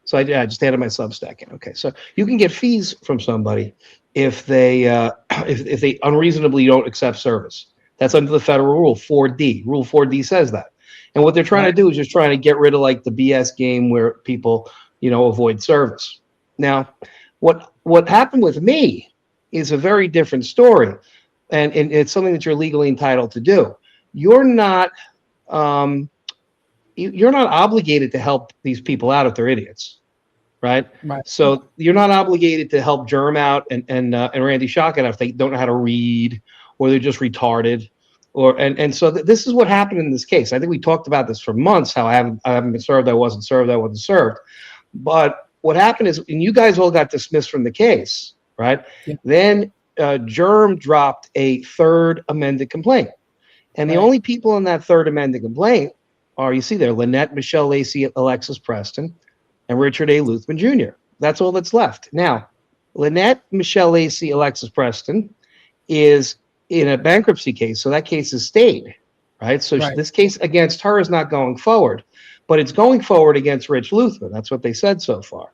So I just added my Substack in. Okay, so you can get fees from somebody if they if they unreasonably don't accept service. That's under the federal rule 4D. Rule 4D says that. And what they're trying to do is just trying to get rid of like the BS game where people, avoid service. Now, what happened with me is a very different story, and it's something that you're legally entitled to do. You're not you're not obligated to help these people out if they're idiots, right? So you're not obligated to help Germ out and Randy Shochet if they don't know how to read or they're just retarded. So this is what happened in this case. I think we talked about this for months, how I haven't been served, I wasn't served. But what happened is, and you guys all got dismissed from the case, right? Yeah. Then Germ dropped a third amended complaint. And the only people in that third amended complaint are, you see there, Lynette Michelle Lacey, Alexis Preston, and Richard A. Luthmann Jr. That's all that's left. Now, Lynette Michelle Lacey, Alexis Preston is in a bankruptcy case, so that case is stayed, right? So this case against her is not going forward, but it's going forward against Rich Luthmann. That's what they said so far.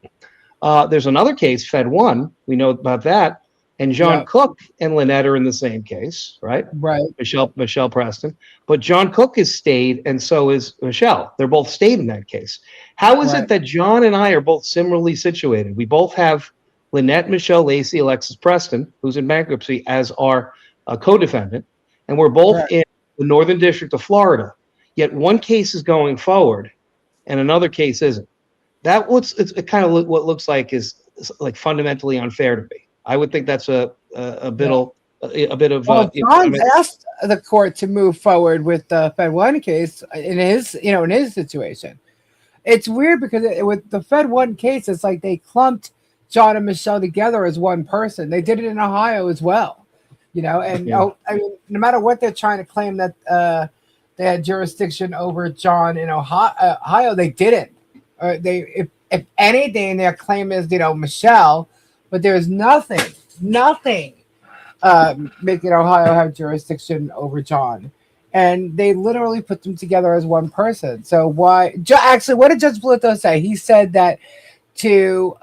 There's another case, Fed 1. We know about that. And John Cook and Lynette are in the same case, right? Right. Michelle Preston. But John Cook is stayed, and so is Michelle. They're both stayed in that case. How is it that John and I are both similarly situated? We both have Lynette Michelle Lacey, Alexis Preston, who's in bankruptcy, as our co-defendant, and we're both in the Northern District of Florida. Yet one case is going forward, and another case isn't. It's kind of what looks like is like fundamentally unfair to me. I would think that's a bit of. John asked the court to move forward with the Fed 1 case in his situation. It's weird because with the Fed 1 case, it's like they clumped John and Michelle together as one person. They did it in Ohio as well, And no matter what they're trying to claim that they had jurisdiction over John in Ohio, they didn't. If anything, their claim is Michelle. But there's nothing making Ohio have jurisdiction over John. And they literally put them together as one person. So why? Actually, what did Judge Blitto say? He said that to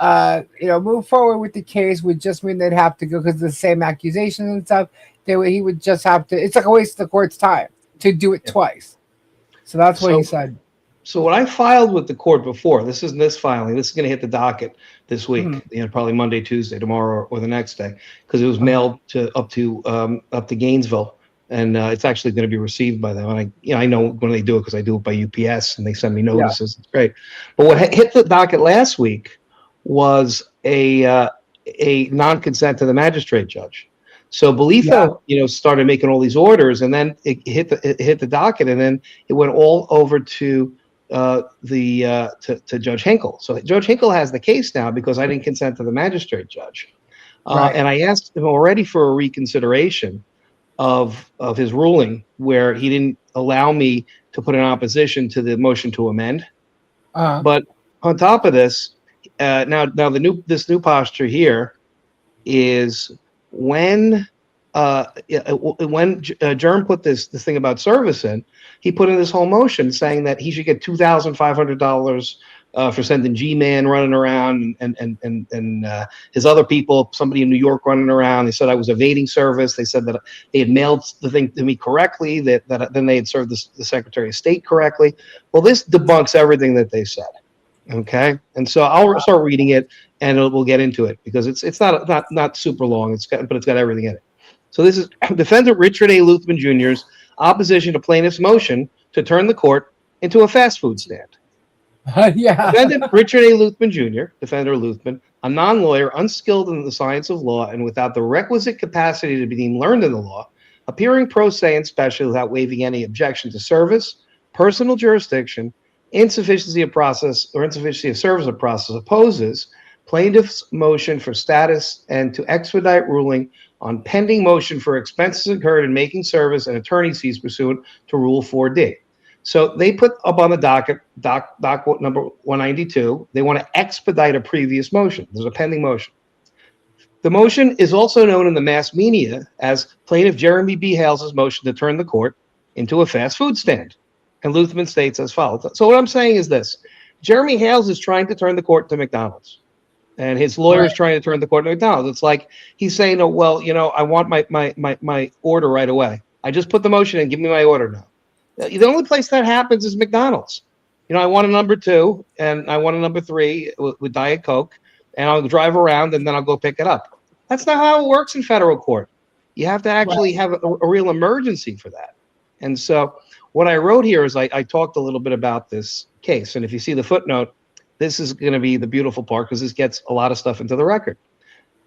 move forward with the case would just mean they'd have to go because of the same accusations and stuff. He would just have to. It's like a waste of the court's time to do it twice. So that's what he said. So what I filed with the court before, this isn't this filing. This is going to hit the docket this week, probably Monday, Tuesday, tomorrow, or the next day, because it was mailed up to Gainesville, and it's actually going to be received by them. And I know when they do it because I do it by UPS, and they send me notices. It's great. But what hit the docket last week was a non-consent to the magistrate judge. So Belitho, started making all these orders, and then it hit the docket, and then it went all over to Judge Hinkle. So Judge Hinkle has the case now because I didn't consent to the magistrate judge. And I asked him already for a reconsideration of his ruling where he didn't allow me to put an opposition to the motion to amend. But on top of this, now this new posture here is when Germ put this thing about service in, he put in this whole motion saying that he should get $2,500 for sending G-Man running around and his other people, somebody in New York running around. They said I was evading service. They said that they had mailed the thing to me correctly, that then they had served the Secretary of State correctly. Well, this debunks everything that they said. Okay, and so I'll start reading it, and we'll get into it because it's not super long. But it's got everything in it. So this is defendant Richard A. Luthmann Jr.'s opposition to plaintiff's motion to turn the court into a fast food stand. Defendant Richard A. Luthmann Jr., defender Luthmann, a non-lawyer, unskilled in the science of law, and without the requisite capacity to be deemed learned in the law, appearing pro se and special without waiving any objection to service, personal jurisdiction, insufficiency of process, or insufficiency of service of process, opposes plaintiff's motion for status and to expedite ruling on pending motion for expenses incurred in making service and attorney's fees pursuant to Rule 4D. So they put up on the docket number 192. They want to expedite a previous motion. There's a pending motion. The motion is also known in the mass media as plaintiff Jeremy B. Hales' motion to turn the court into a fast food stand. And Luthmann states as follows. So what I'm saying is this. Jeremy Hales is trying to turn the court to McDonald's, and his lawyer is trying to turn the court to McDonald's. It's like he's saying, "Oh, well, I want my order right away. I just put the motion in. Give me my order now." The only place that happens is McDonald's. I want a number 2 and I want a number 3 with Diet Coke, and I'll drive around and then I'll go pick it up. That's not how it works in federal court. You have to actually have a real emergency for that. And so what I wrote here is I talked a little bit about this case. And if you see the footnote, this is going to be the beautiful part because this gets a lot of stuff into the record.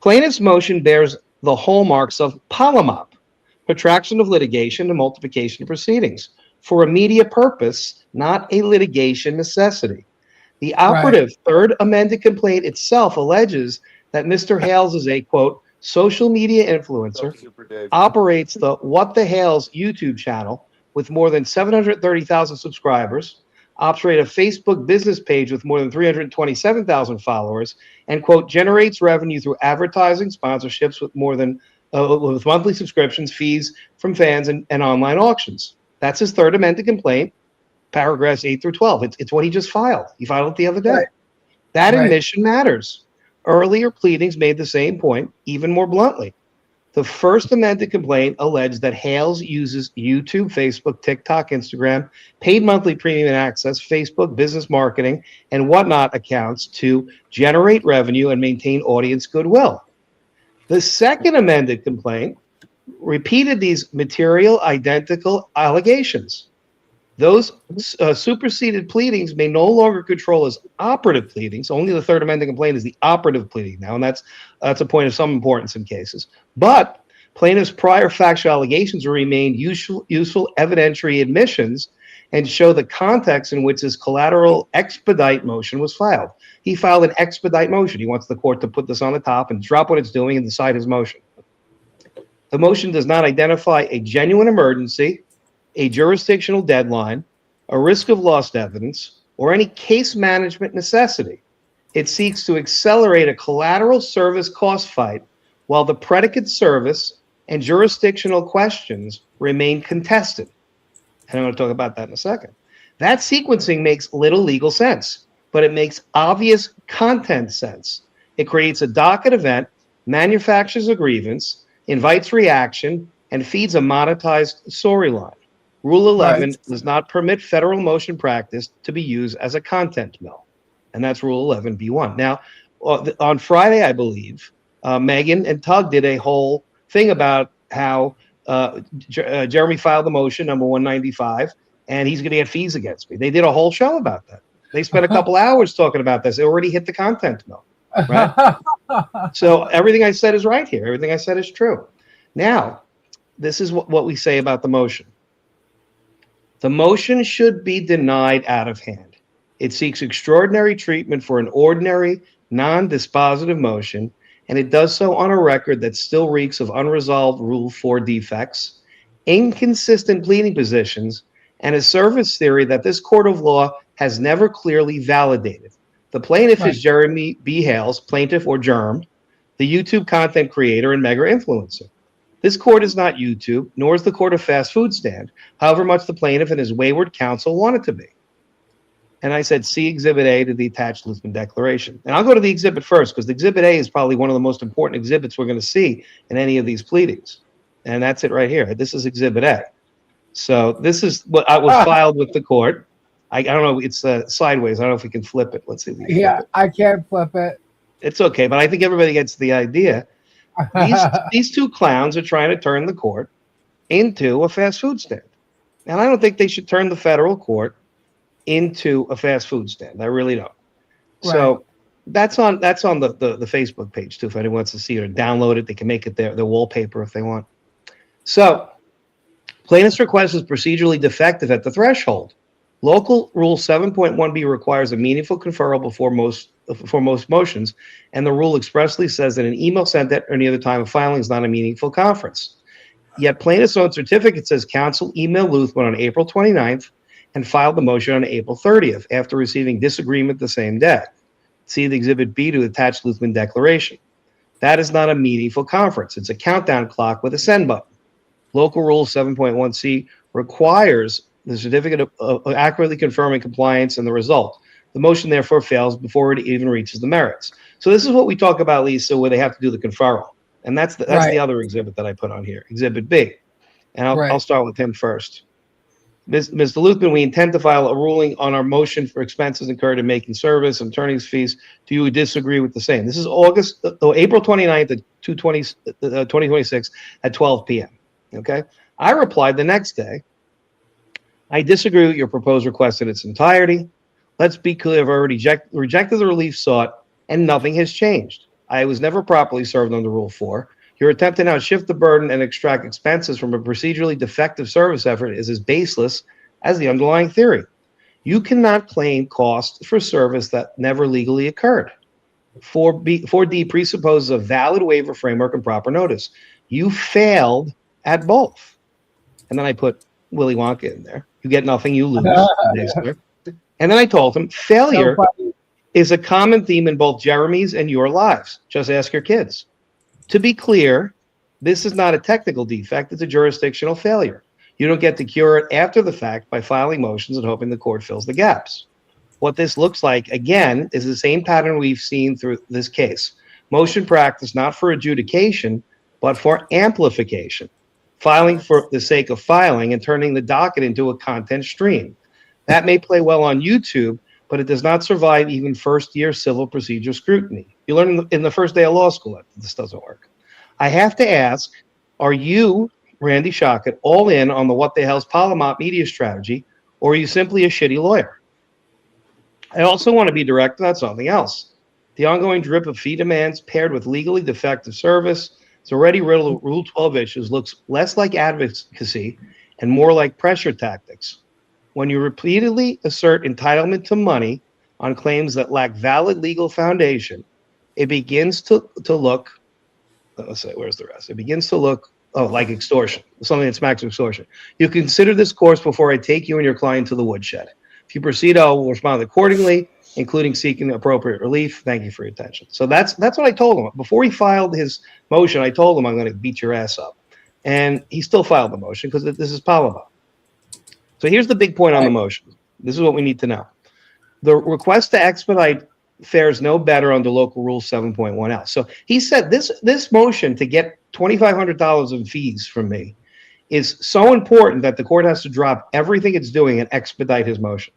Plaintiff's motion bears the hallmarks of POLAMOP, protraction of litigation and multiplication of proceedings, for immediate purpose, not a litigation necessity. The operative third amended complaint itself alleges that Mr. Hales is a, quote, social media influencer, operates the What the Hales YouTube channel with more than 730,000 subscribers, operate a Facebook business page with more than 327,000 followers, and, quote, generates revenue through advertising, sponsorships with more than with monthly subscriptions, fees from fans, and online auctions. That's his third amended complaint, paragraphs 8 through 12. It's what he just filed. He filed it the other day. That admission matters. Earlier pleadings made the same point, even more bluntly. The first amended complaint alleged that Hales uses YouTube, Facebook, TikTok, Instagram, paid monthly premium access, Facebook, business marketing, and whatnot accounts to generate revenue and maintain audience goodwill. The second amended complaint repeated these material identical allegations. Those superseded pleadings may no longer control as operative pleadings. Only the third amended complaint is the operative pleading now, and that's a point of some importance in cases. But plaintiff's prior factual allegations remain useful evidentiary admissions and show the context in which his collateral expedite motion was filed. He filed an expedite motion. He wants the court to put this on the top and drop what it's doing and decide his motion. The motion does not identify a genuine emergency, a jurisdictional deadline, a risk of lost evidence, or any case management necessity. It seeks to accelerate a collateral service cost fight while the predicate service and jurisdictional questions remain contested. And I'm going to talk about that in a second. That sequencing makes little legal sense, but it makes obvious content sense. It creates a docket event, manufactures a grievance, invites reaction, and feeds a monetized storyline. Rule 11 does not permit federal motion practice to be used as a content mill. And that's Rule 11B1. Now, on Friday, I believe, Megan and Tug did a whole thing about how Jeremy filed the motion, number 195, and he's going to get fees against me. They did a whole show about that. They spent a couple hours talking about this. They already hit the content mill, right? So everything I said is right here. Everything I said is true. Now, this is what we say about the motion. The motion should be denied out of hand. It seeks extraordinary treatment for an ordinary, non-dispositive motion, and it does so on a record that still reeks of unresolved Rule 4 defects, inconsistent pleading positions, and a service theory that this court of law has never clearly validated. The plaintiff is Jeremy B. Hales, plaintiff or germ, the YouTube content creator and mega influencer. This court is not YouTube, nor is the court a fast food stand, however much the plaintiff and his wayward counsel want it to be. And I said, see Exhibit A to the attached Luthmann Declaration. And I'll go to the exhibit first, because the Exhibit A is probably one of the most important exhibits we're going to see in any of these pleadings. And that's it right here. This is Exhibit A. So this is what was filed with the court. I don't know. It's sideways. I don't know if we can flip it. Let's see. I can't flip it. It's okay, but I think everybody gets the idea. These two clowns are trying to turn the court into a fast food stand. And I don't think they should turn the federal court into a fast food stand. I really don't. Right. So that's on the Facebook page too. If anyone wants to see it or download it, they can make it their wallpaper if they want. So plaintiff's request is procedurally defective at the threshold. Local Rule 7.1b requires a meaningful conferral before most motions, and the rule expressly says that an email sent at any other time of filing is not a meaningful conference. Yet plaintiff's own certificate says counsel emailed Luthmann on April 29th and filed the motion on April 30th after receiving disagreement the same day. See the Exhibit B to attach Luthmann Declaration. That is not a meaningful conference. It's a countdown clock with a send button. Local Rule 7.1c requires the certificate of accurately confirming compliance and the result. The motion therefore fails before it even reaches the merits. So this is what we talk about, Lisa, where they have to do the conferral. And that's the other exhibit that I put on here, Exhibit B. And I'll start with him first. Mr. Luthmann, we intend to file a ruling on our motion for expenses incurred in making service and attorney's fees. Do you disagree with the same? This is April 29th at 2026 at 12 p.m. Okay. I replied the next day, I disagree with your proposed request in its entirety. Let's be clear, I've already rejected the relief sought and nothing has changed. I was never properly served under Rule 4. Your attempt to now shift the burden and extract expenses from a procedurally defective service effort is as baseless as the underlying theory. You cannot claim cost for service that never legally occurred. 4D presupposes a valid waiver framework and proper notice. You failed at both. And then I put Willy Wonka in there. You get nothing, you lose. And then I told him, failure is a common theme in both Jeremy's and your lives. Just ask your kids. To be clear, this is not a technical defect, it's a jurisdictional failure. You don't get to cure it after the fact by filing motions and hoping the court fills the gaps. What this looks like, again, is the same pattern we've seen through this case. Motion practice not for adjudication, but for amplification. Filing for the sake of filing and turning the docket into a content stream. That may play well on YouTube, but it does not survive even first-year civil procedure scrutiny. You learn in the first day of law school that this doesn't work. I have to ask, are you, Randy Shochet, all in on the what the hell's POLAMOP media strategy, or are you simply a shitty lawyer? I also want to be direct about something else. The ongoing drip of fee demands paired with legally defective service, it's already riddled with Rule 12 issues, looks less like advocacy and more like pressure tactics. When you repeatedly assert entitlement to money on claims that lack valid legal foundation, it begins to look, let's say, where's the rest? It begins to look, like extortion, something that smacks of extortion. You consider this course before I take you and your client to the woodshed. If you proceed, I will respond accordingly, including seeking appropriate relief. Thank you for your attention. So that's what I told him. Before he filed his motion, I told him I'm going to beat your ass up. And he still filed the motion because this is POLAMOP. So here's the big point on the motion. This is what we need to know. The request to expedite fares no better under local rule 7.1L. So he said this motion to get $2,500 in fees from me is so important that the court has to drop everything it's doing and expedite his motion.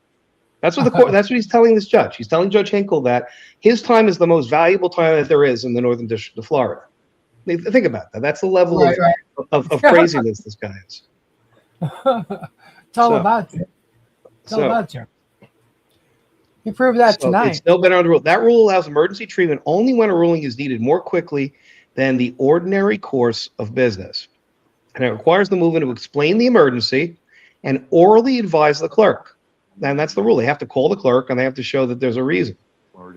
That's what the court. That's what he's telling this judge. He's telling Judge Hinkle that his time is the most valuable time that there is in the Northern District of Florida. Think about that. That's the level of craziness this guy is. It's all about you. It's all about you. You proved that tonight. It's no better under rule. That rule allows emergency treatment only when a ruling is needed more quickly than the ordinary course of business. And it requires the movement to explain the emergency and orally advise the clerk. And that's the rule. They have to call the clerk and they have to show that there's a reason.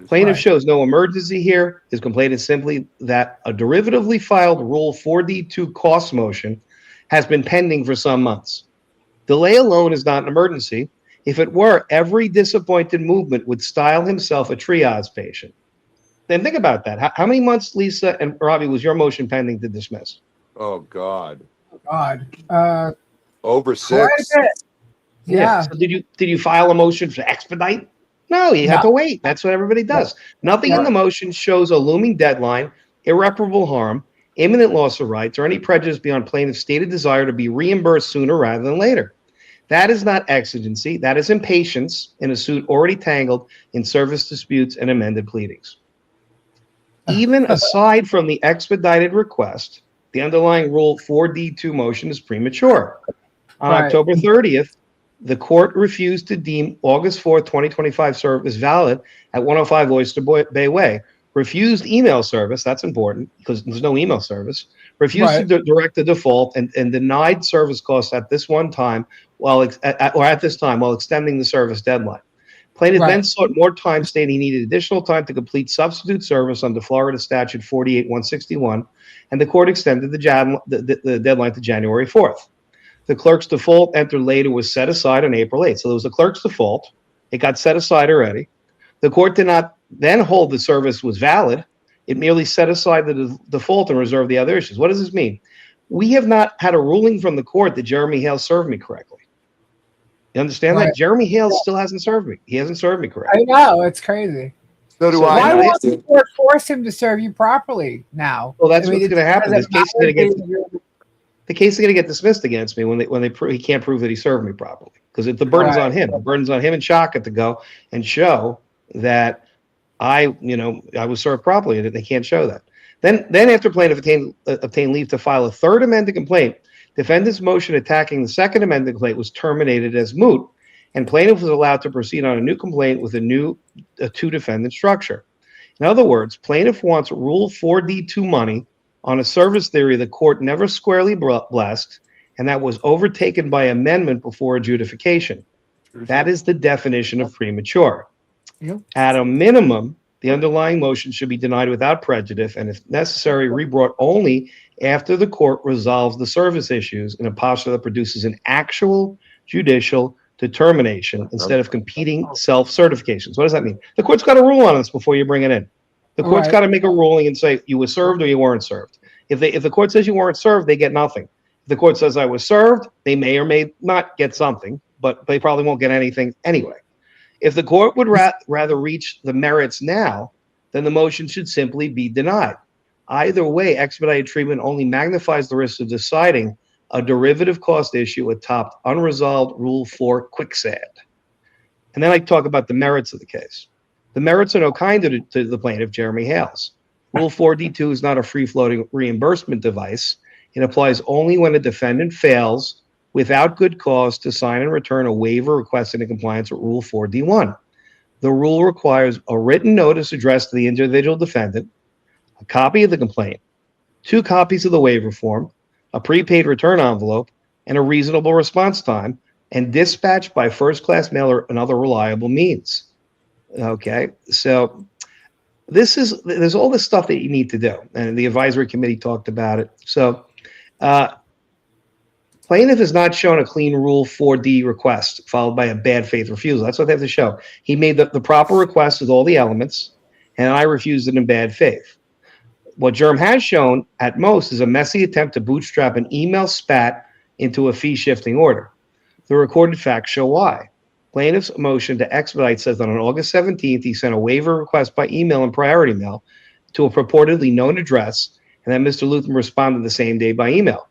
Plaintiff shows no emergency here. His complaint is simply that a derivatively filed Rule 4D2 cost motion has been pending for some months. Delay alone is not an emergency. If it were, every disappointed movement would style himself a triage patient. Then think about that. How many months, Lisa and Robbie, was your motion pending to dismiss? Oh, God. Over 6. Yeah. So did you file a motion for expedite? No, you have to wait. That's what everybody does. Nothing in the motion shows a looming deadline, irreparable harm, imminent loss of rights, or any prejudice beyond plaintiff's stated desire to be reimbursed sooner rather than later. That is not exigency. That is impatience in a suit already tangled in service disputes and amended pleadings. Even aside from the expedited request, the underlying Rule 4D2 motion is premature. On October 30th, the court refused to deem August 4th, 2025 service valid at 105 Oyster Bay Way. Refused email service, that's important because there's no email service. Refused to direct the default and denied service costs at this one time while extending the service deadline. Plaintiff then sought more time, stating he needed additional time to complete substitute service under Florida Statute 48-161, and the court extended the deadline to January 4th. The clerk's default entered later was set aside on April 8th. So there was a clerk's default. It got set aside already. The court did not then hold the service was valid. It merely set aside the default and reserved the other issues. What does this mean? We have not had a ruling from the court that Jeremy Hales served me correctly. You understand that? Jeremy Hales still hasn't served me. He hasn't served me correctly. I know, it's crazy. So do I. Why won't the court force him to serve you properly now? Well, that's what's going to happen. The case is going to get dismissed against me when he can't prove that he served me properly. Because if the burden's on him, the burden's on him and Shochet to go and show that I was served properly, and they can't show that. Then after plaintiff obtained leave to file a third amended complaint, defendant's motion attacking the second amended complaint was terminated as moot, and plaintiff was allowed to proceed on a new complaint with a two-defendant structure. In other words, plaintiff wants Rule 4D2 money on a service theory the court never squarely blessed, and that was overtaken by amendment before adjudication. That is the definition of premature. Yep. At a minimum, the underlying motion should be denied without prejudice, and if necessary, rebrought only after the court resolves the service issues in a posture that produces an actual judicial determination instead of competing self-certifications. What does that mean? The court's got to rule on this before you bring it in. The court's got to make a ruling and say you were served or you weren't served. If the court says you weren't served, they get nothing. If the court says I was served, they may or may not get something, but they probably won't get anything anyway. If the court would rather reach the merits now, then the motion should simply be denied. Either way, expedited treatment only magnifies the risk of deciding a derivative cost issue atop unresolved Rule 4 quicksand. And then I talk about the merits of the case. The merits are no kinder to the plaintiff, Jeremy Hales. Rule 4D2 is not a free-floating reimbursement device. It applies only when a defendant fails without good cause to sign and return a waiver requested in compliance with Rule 4D1. The rule requires a written notice addressed to the individual defendant, a copy of the complaint, 2 copies of the waiver form, a prepaid return envelope, and a reasonable response time, and dispatched by first-class mail or another reliable means. Okay, so there's all this stuff that you need to do, and the advisory committee talked about it. So plaintiff has not shown a clean Rule 4D request followed by a bad faith refusal. That's what they have to show. He made the proper request with all the elements, and I refused it in bad faith. What Germ has shown at most is a messy attempt to bootstrap an email spat into a fee-shifting order. The recorded facts show why. Plaintiff's motion to expedite says that on August 17th, he sent a waiver request by email and priority mail to a purportedly known address, and then Mr. Luthmann responded the same day by email.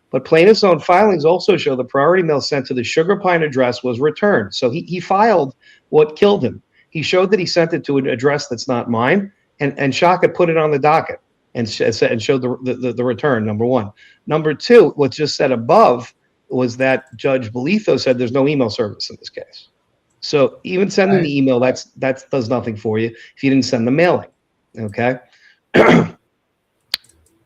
But plaintiff's own filings also show the priority mail sent to the Sugar Pine address was returned. So he filed what killed him. He showed that he sent it to an address that's not mine, and Shochet put it on the docket and showed the return, number one. Number two, what's just said above was that Judge Bolitho said there's no email service in this case. So even sending the email, that does nothing for you if you didn't send the mailing. Okay.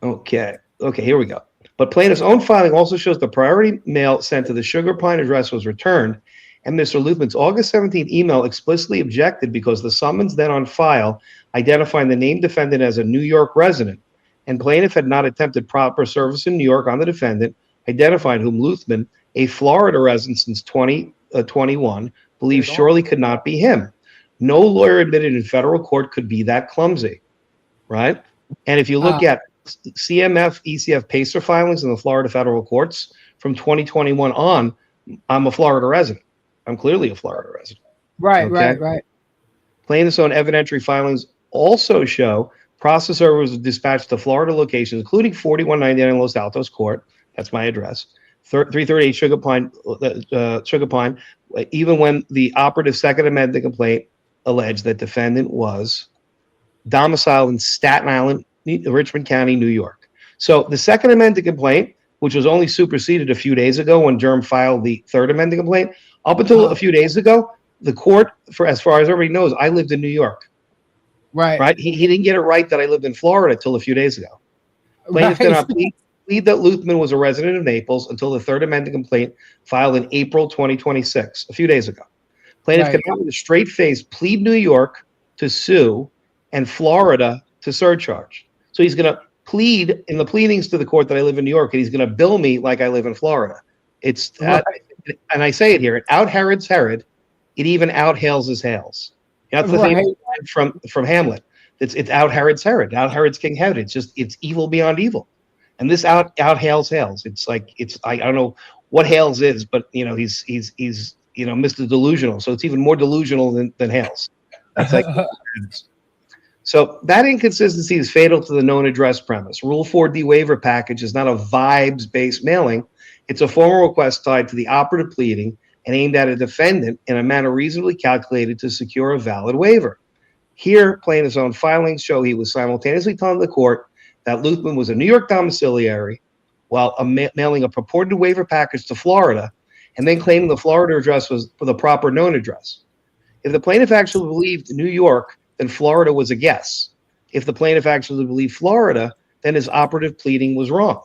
Okay, here we go. But plaintiff's own filing also shows the priority mail sent to the Sugar Pine address was returned, and Mr. Luthmann's August 17th email explicitly objected because the summons then on file identifying the named defendant as a New York resident, and plaintiff had not attempted proper service in New York on the defendant, identified whom Luthmann, a Florida resident since 2021, believes surely could not be him. No lawyer admitted in federal court could be that clumsy, right? And if you look at CMF, ECF, PACER filings in the Florida federal courts from 2021 on, I'm a Florida resident. I'm clearly a Florida resident. Right, right. Plaintiff's own evidentiary filings also show process servers dispatched to Florida locations, including 4199 Los Altos Court. That's my address. 338 Sugar Pine, even when the operative second amended complaint alleged that defendant was domiciled in Staten Island, Richmond County, New York. So the second amended complaint, which was only superseded a few days ago when Germ filed the third amended complaint, up until a few days ago, the court, for as far as everybody knows, I lived in New York. Right. He didn't get it right that I lived in Florida until a few days ago. Plaintiff did not plead that Luthmann was a resident of Naples until the third amended complaint filed in April 2026, a few days ago. Plaintiff can now with a straight face plead New York to sue and Florida to surcharge. So he's going to plead in the pleadings to the court that I live in New York, and he's going to bill me like I live in Florida. It's and I say it here, it out Herod's Herod, it even out Hales his Hales. That's the thing from Hamlet. It's out Herod's Herod, out Herod's King Herod. It's evil beyond evil. And this out Hales Hales. It's like I don't know what Hales is, but you know he's Mr. Delusional. So it's even more delusional than Hales. That's like so that inconsistency is fatal to the known address premise. Rule 4D waiver package is not a vibes-based mailing. It's a formal request tied to the operative pleading and aimed at a defendant in a manner reasonably calculated to secure a valid waiver. Here, plaintiff's own filings show he was simultaneously telling the court that Luthmann was a New York domiciliary while mailing a purported waiver package to Florida, and then claiming the Florida address was the proper known address. If the plaintiff actually believed New York, then Florida was a guess. If the plaintiff actually believed Florida, then his operative pleading was wrong.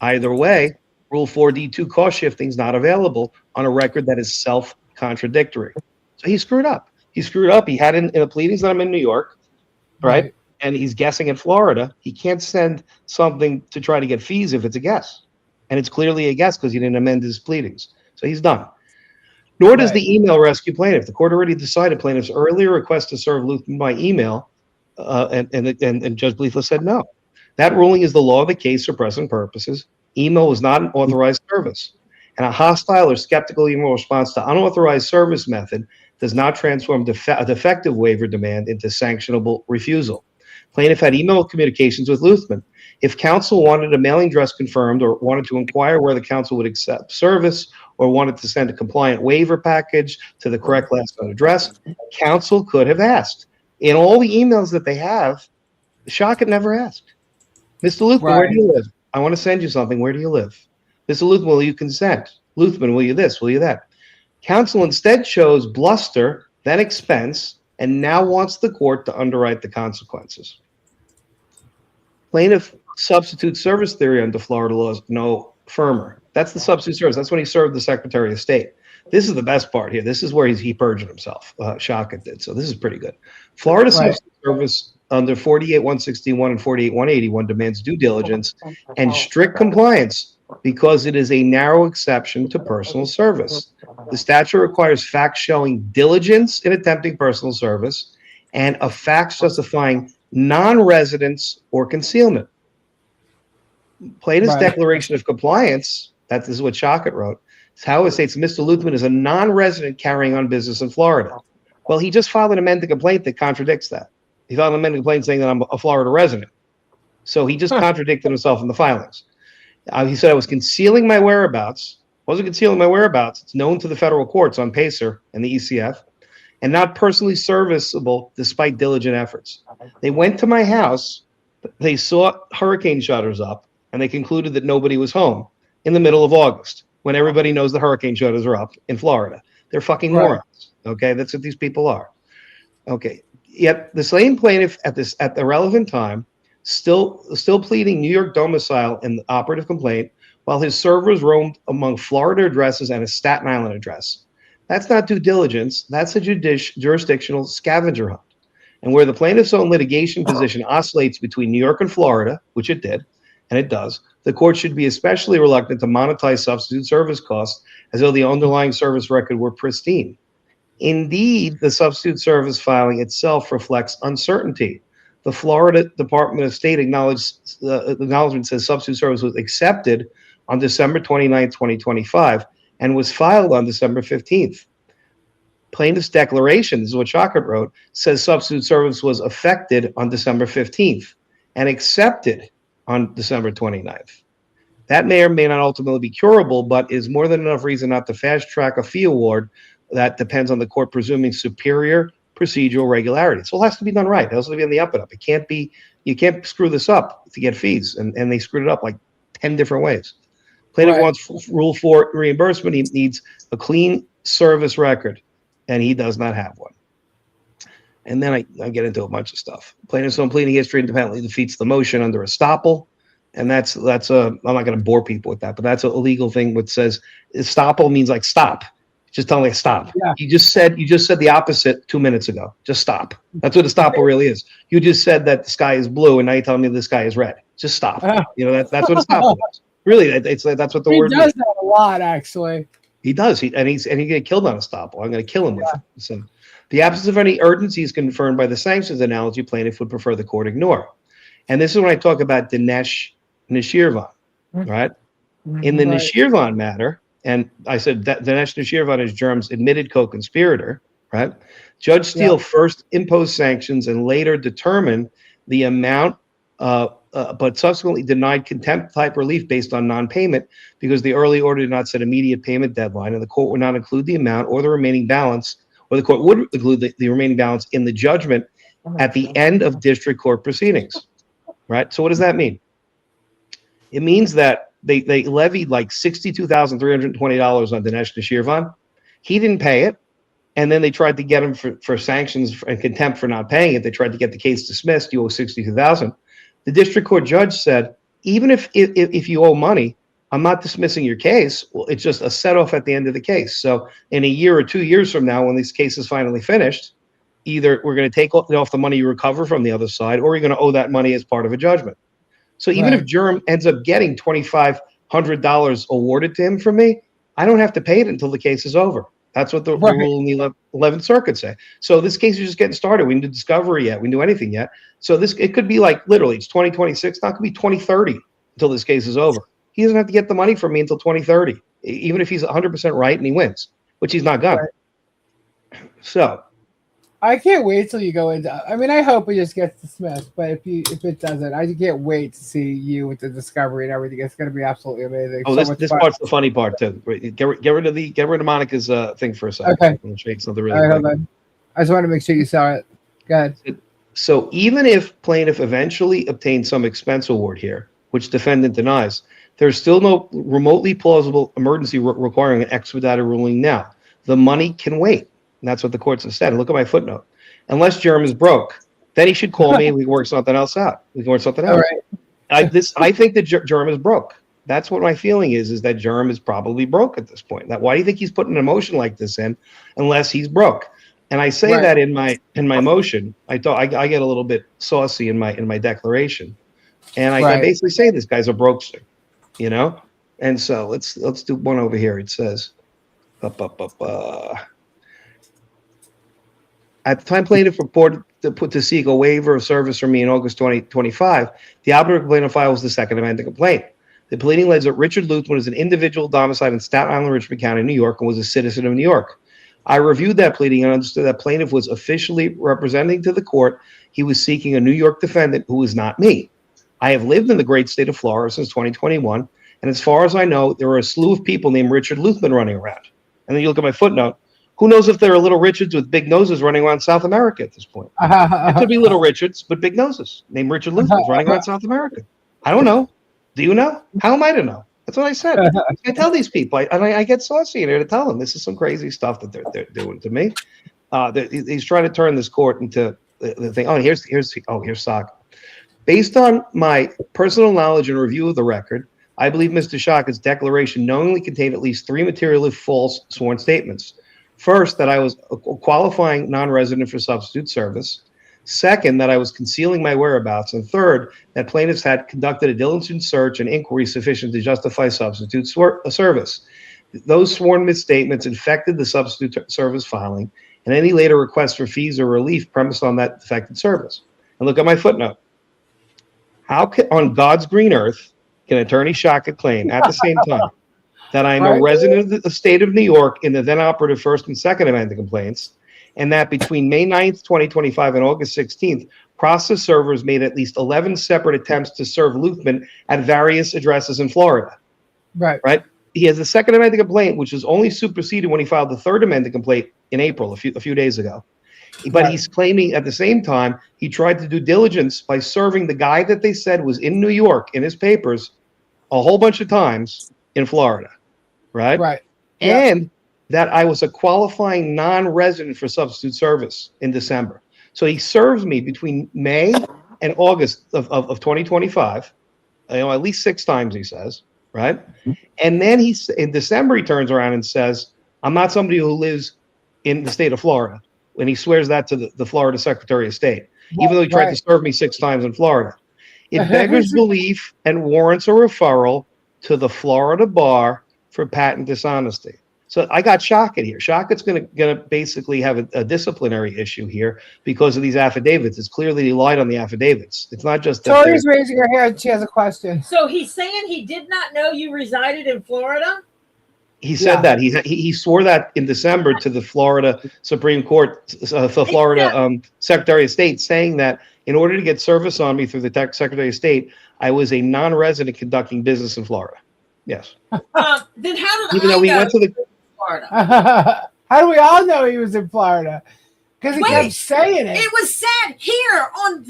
Either way, Rule 4D2 cost shifting is not available on a record that is self-contradictory. So he screwed up. He had in the pleadings that I'm in New York, right? And he's guessing in Florida. He can't send something to try to get fees if it's a guess. And it's clearly a guess because he didn't amend his pleadings. So he's done. Nor does the email rescue plaintiff. The court already decided plaintiff's earlier request to serve Luthmann by email, and Judge Bleethler said no. That ruling is the law of the case for present purposes. Email was not an authorized service. And a hostile or skeptical email response to unauthorized service method does not transform a defective waiver demand into sanctionable refusal. Plaintiff had email communications with Luthmann. If counsel wanted a mailing address confirmed or wanted to inquire where the counsel would accept service or wanted to send a compliant waiver package to the correct last known address, counsel could have asked. In all the emails that they have, Shochet never asked. Mr. Luthmann, where do you live? I want to send you something. Where do you live? Mr. Luthmann, will you consent? Luthmann, will you this? Will you that? Counsel instead chose bluster, then expense, and now wants the court to underwrite the consequences. Plaintiff substitute service theory under Florida law is no firmer. That's the substitute service. That's when he served the Secretary of State. This is the best part here. This is where he perjured himself. Shochet did. So this is pretty good. Florida substitute service under 48-161 and 48-181 demands due diligence and strict compliance because it is a narrow exception to personal service. The statute requires facts showing diligence in attempting personal service and a fact justifying non-residence or concealment. Plaintiff's declaration of compliance, this is what Shochet wrote, is how it states Mr. Luthmann is a non-resident carrying on business in Florida. Well, he just filed an amended complaint that contradicts that. He filed an amended complaint saying that I'm a Florida resident. So he just contradicted himself in the filings. He said I was concealing my whereabouts. Wasn't concealing my whereabouts. It's known to the federal courts on PACER and the ECF, and not personally serviceable despite diligent efforts. They went to my house. They saw hurricane shutters up, and they concluded that nobody was home in the middle of August when everybody knows the hurricane shutters are up in Florida. They're fucking morons. Okay, that's what these people are. Okay, yet the same plaintiff at the relevant time still pleading New York domicile in the operative complaint, while his servers roamed among Florida addresses and a Staten Island address. That's not due diligence. That's a jurisdictional scavenger hunt. And where the plaintiff's own litigation position oscillates between New York and Florida, which it did, and it does, the court should be especially reluctant to monetize substitute service costs as though the underlying service record were pristine. Indeed, the substitute service filing itself reflects uncertainty. The Florida Department of State acknowledgement says substitute service was accepted on December 29, 2025, and was filed on December 15th. Plaintiff's declaration, this is what Shochet wrote, says substitute service was effected on December 15th and accepted on December 29th. That may or may not ultimately be curable, but is more than enough reason not to fast track a fee award that depends on the court presuming superior procedural regularity. So it has to be done right. It has to be on the up and up. It can't be, you can't screw this up to get fees. And they screwed it up like 10 different ways. Plaintiff wants Rule 4 reimbursement. He needs a clean service record, and he does not have one. And then I get into a bunch of stuff. Plaintiff's own pleading history independently defeats the motion under estoppel. And that's I'm not going to bore people with that, but that's a legal thing which says estoppel means like stop. Just tell me stop. Yeah. You just said the opposite 2 minutes ago. Just stop. That's what estoppel really is. You just said that the sky is blue, and now you're telling me the sky is red. Just stop. That's what estoppel is. Really, that's what the word means. He does that a lot, actually. He does. He get killed on estoppel. I'm going to kill him with it. So, the absence of any urgency is confirmed by the sanctions analogy plaintiff would prefer the court ignore. And this is when I talk about Dinesh Nishirvan, right? In the Nishirvan matter, and I said that Dinesh Nashirvan is Germ's admitted co-conspirator, right? Judge Steele first imposed sanctions and later determined the amount, but subsequently denied contempt-type relief based on non-payment because the early order did not set immediate payment deadline, and the court would not include the amount or the remaining balance, or the court would include the remaining balance in the judgment at the end of district court proceedings, right? So what does that mean? It means that they levied like $62,320 on Dinesh Nashirvan. He didn't pay it. And then they tried to get him for sanctions and contempt for not paying it. They tried to get the case dismissed. You owe $62,000. The district court judge said, even if you owe money, I'm not dismissing your case. Well, it's just a set off at the end of the case. So in a year or 2 years from now, when this case is finally finished, either we're going to take off the money you recover from the other side, or you're going to owe that money as part of a judgment. So even if Germ ends up getting $2,500 awarded to him from me, I don't have to pay it until the case is over. That's what the rule in the 11th Circuit say. So this case is just getting started. We didn't do discovery yet. We didn't do anything yet. So it could be like literally it's 2026. Now it could be 2030 until this case is over. He doesn't have to get the money from me until 2030, even if he's 100% right and he wins, which he's not gonna. So I can't wait till you go into. I mean, I hope it just gets dismissed. But if it doesn't, I can't wait to see you with the discovery and everything. It's going to be absolutely amazing. Oh, this part's the funny part too. Get rid of Monica's thing for a second. Okay. I'll show you something really. All right, hold on. I just want to make sure you saw it. Go ahead. So even if plaintiff eventually obtained some expense award here, which defendant denies, there's still no remotely plausible emergency requiring an expedited ruling now. The money can wait. And that's what the courts have said. And look at my footnote. Unless Germ is broke, then he should call me and we can work something else out. We can work something else. I think that Germ is broke. That's what my feeling is that Germ is probably broke at this point. Why do you think he's putting an emotion like this in unless he's broke? And I say that in my motion. I get a little bit saucy in my declaration. And I basically say this guy's a brokester, you know? And so let's do one over here. It says at the time plaintiff reported to seek a waiver of service from me in August 2025, the operative complaint file was the second amended complaint. The pleading alleged that Richard Luthmann was an individual domiciled in Staten Island, Richmond County, New York, and was a citizen of New York. I reviewed that pleading and understood that plaintiff was officially representing to the court he was seeking a New York defendant who was not me. I have lived in the great state of Florida since 2021, and as far as I know, there are a slew of people named Richard Luthmann running around. And then you look at my footnote. Who knows if there are little Richards with big noses running around South America at this point? It could be little Richards, but big noses named Richard Luthmann running around South America. I don't know. Do you know? How am I to know? That's what I said. I tell these people, I get saucy in here to tell them this is some crazy stuff that they're doing to me. He's trying to turn this court into the thing. Here's Sock. Based on my personal knowledge and review of the record, I believe Mr. Shochet's declaration knowingly contained at least three materially false sworn statements. First, that I was a qualifying non-resident for substitute service. Second, that I was concealing my whereabouts. And third, that plaintiffs had conducted a diligent search and inquiry sufficient to justify substitute service. Those sworn misstatements infected the substitute service filing and any later request for fees or relief premised on that defected service. And look at my footnote. How can, on God's green earth, can Attorney Shochet claim at the same time that I am a resident of the state of New York in the then operative first and second amended complaints, and that between May 9th, 2025 and August 16th, process servers made at least 11 separate attempts to serve Luthmann at various addresses in Florida. Right. He has a second amended complaint, which was only superseded when he filed the third amended complaint in April, a few days ago. But he's claiming at the same time he tried to do diligence by serving the guy that they said was in New York in his papers a whole bunch of times in Florida. Right. And that I was a qualifying non-resident for substitute service in December. So he serves me between May and August of 2025, at least 6 times, he says, right? And then in December, he turns around and says, I'm not somebody who lives in the state of Florida. And he swears that to the Florida Secretary of State, even though he tried to serve me 6 times in Florida. It beggars belief and warrants a referral to the Florida bar for patent dishonesty. So I got Shochet here. Shochet's going to basically have a disciplinary issue here because of these affidavits. It's clear that he lied on the affidavits. It's not just that. Tori's raising her hand. She has a question. So he's saying he did not know you resided in Florida? He said that he swore that in December to the Florida Supreme Court, the Florida Secretary of State, saying that in order to get service on me through the Secretary of State, I was a non-resident conducting business in Florida. Yes. Then how did even though we went to the Florida? How do we all know he was in Florida? Because he kept saying it. It was said here on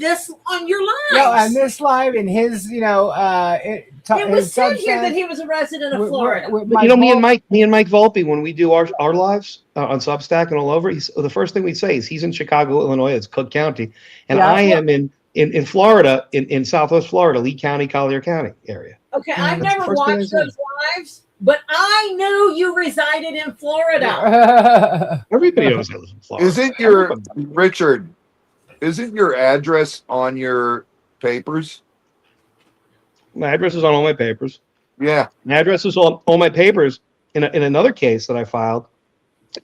your live. No, on this live in his, it was said here that he was a resident of Florida. Me and Mike Volpe, when we do our lives on Substack and all over, the first thing we say is he's in Chicago, Illinois. It's Cook County, and I am in Florida, in Southwest Florida, Lee County, Collier County area. Okay, I've never watched those lives. But I knew you resided in Florida. Everybody knows I live in Florida. Richard, isn't your address on your papers? My address is on all my papers. Yeah. My address is on all my papers in another case that I filed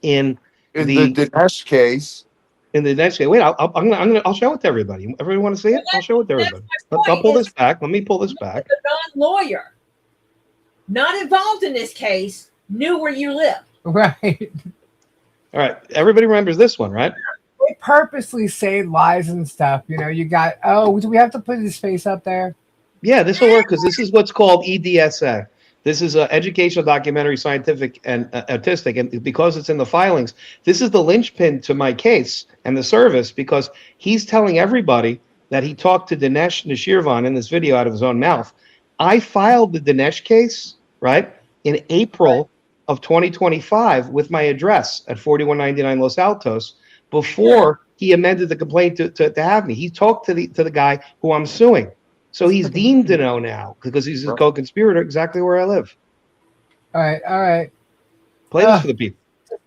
in the Dinesh case. In the next case. Wait, I'll show it to everybody. Everybody want to see it? I'll show it to everybody. I'll pull this back. Let me pull this back. The non-lawyer, not involved in this case, knew where you lived. Right. All right. Everybody remembers this one, right? They purposely say lies and stuff. You got, do we have to put his face up there? Yeah, this will work because this is what's called EDSA. This is educational, documentary, scientific, and artistic. And because it's in the filings, this is the linchpin to my case and the service, because he's telling everybody that he talked to Dinesh Nashirvan in this video out of his own mouth. I filed the Dinesh case, right, in April of 2025 with my address at 4199 Los Altos before he amended the complaint to have me. He talked to the guy who I'm suing. So he's deemed to know now because he's a co-conspirator exactly where I live. All right. Play this for the people.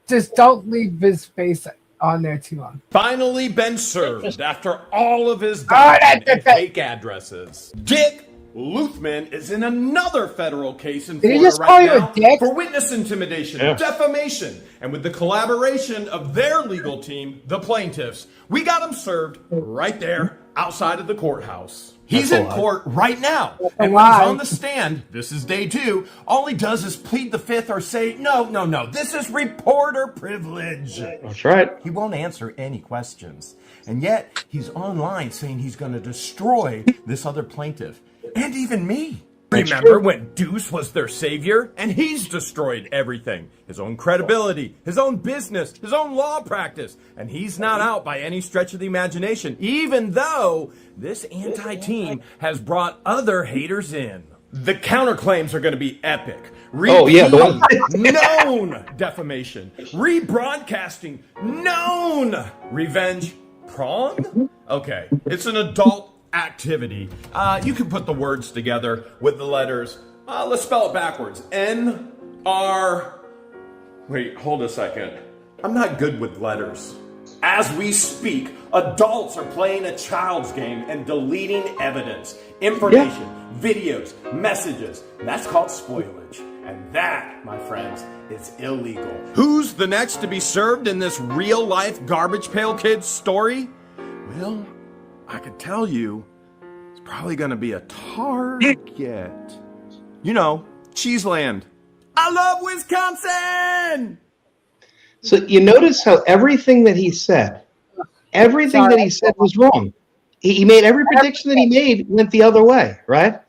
Just don't leave his face on there too long. Finally been served after all of his and fake addresses. Dick Luthmann is in another federal case in Florida right now for witness intimidation, defamation, and with the collaboration of their legal team, the plaintiffs, we got him served right there outside of the courthouse. He's in court right now, and when he's on the stand, this is day 2, all he does is plead the fifth or say, no, this is reporter privilege. That's right. He won't answer any questions, and yet he's online saying he's going to destroy this other plaintiff, and even me. Remember when Deuce was their savior? And he's destroyed everything. His own credibility, his own business, his own law practice. And he's not out by any stretch of the imagination, even though this anti-team has brought other haters in. The counterclaims are going to be epic. Known defamation. Rebroadcasting. Known revenge. Prong? Okay, it's an adult activity. You can put the words together with the letters. Let's spell it backwards. N-R... Wait, hold a second. I'm not good with letters. As we speak, adults are playing a child's game and deleting evidence, information, videos, messages. That's called spoilage. And that, my friends, is illegal. Who's the next to be served in this real-life Garbage Pail Kids story? Well, I could tell you, it's probably going to be a Target. Cheeseland. I love Wisconsin! So you notice how everything that he said was wrong. He made every prediction that he made went the other way, right?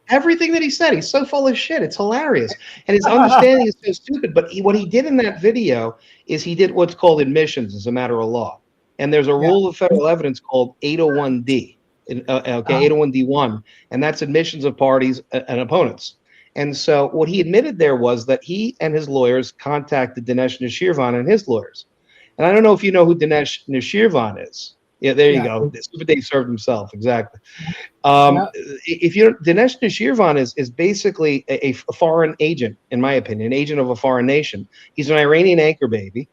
Everything that he said, he's so full of shit. It's hilarious. And his understanding is so stupid. But what he did in that video is he did what's called admissions as a matter of law. And there's a rule of federal evidence called 801D, 801D1, and that's admissions of parties and opponents. And so what he admitted there was that he and his lawyers contacted Dinesh Nashirvan and his lawyers. And I don't know if you know who Dinesh Nashirvan is. Yeah, there you go. Super Dave served himself, exactly. Dinesh Nashirvan is basically a foreign agent, in my opinion, an agent of a foreign nation. He's an Iranian anchor baby.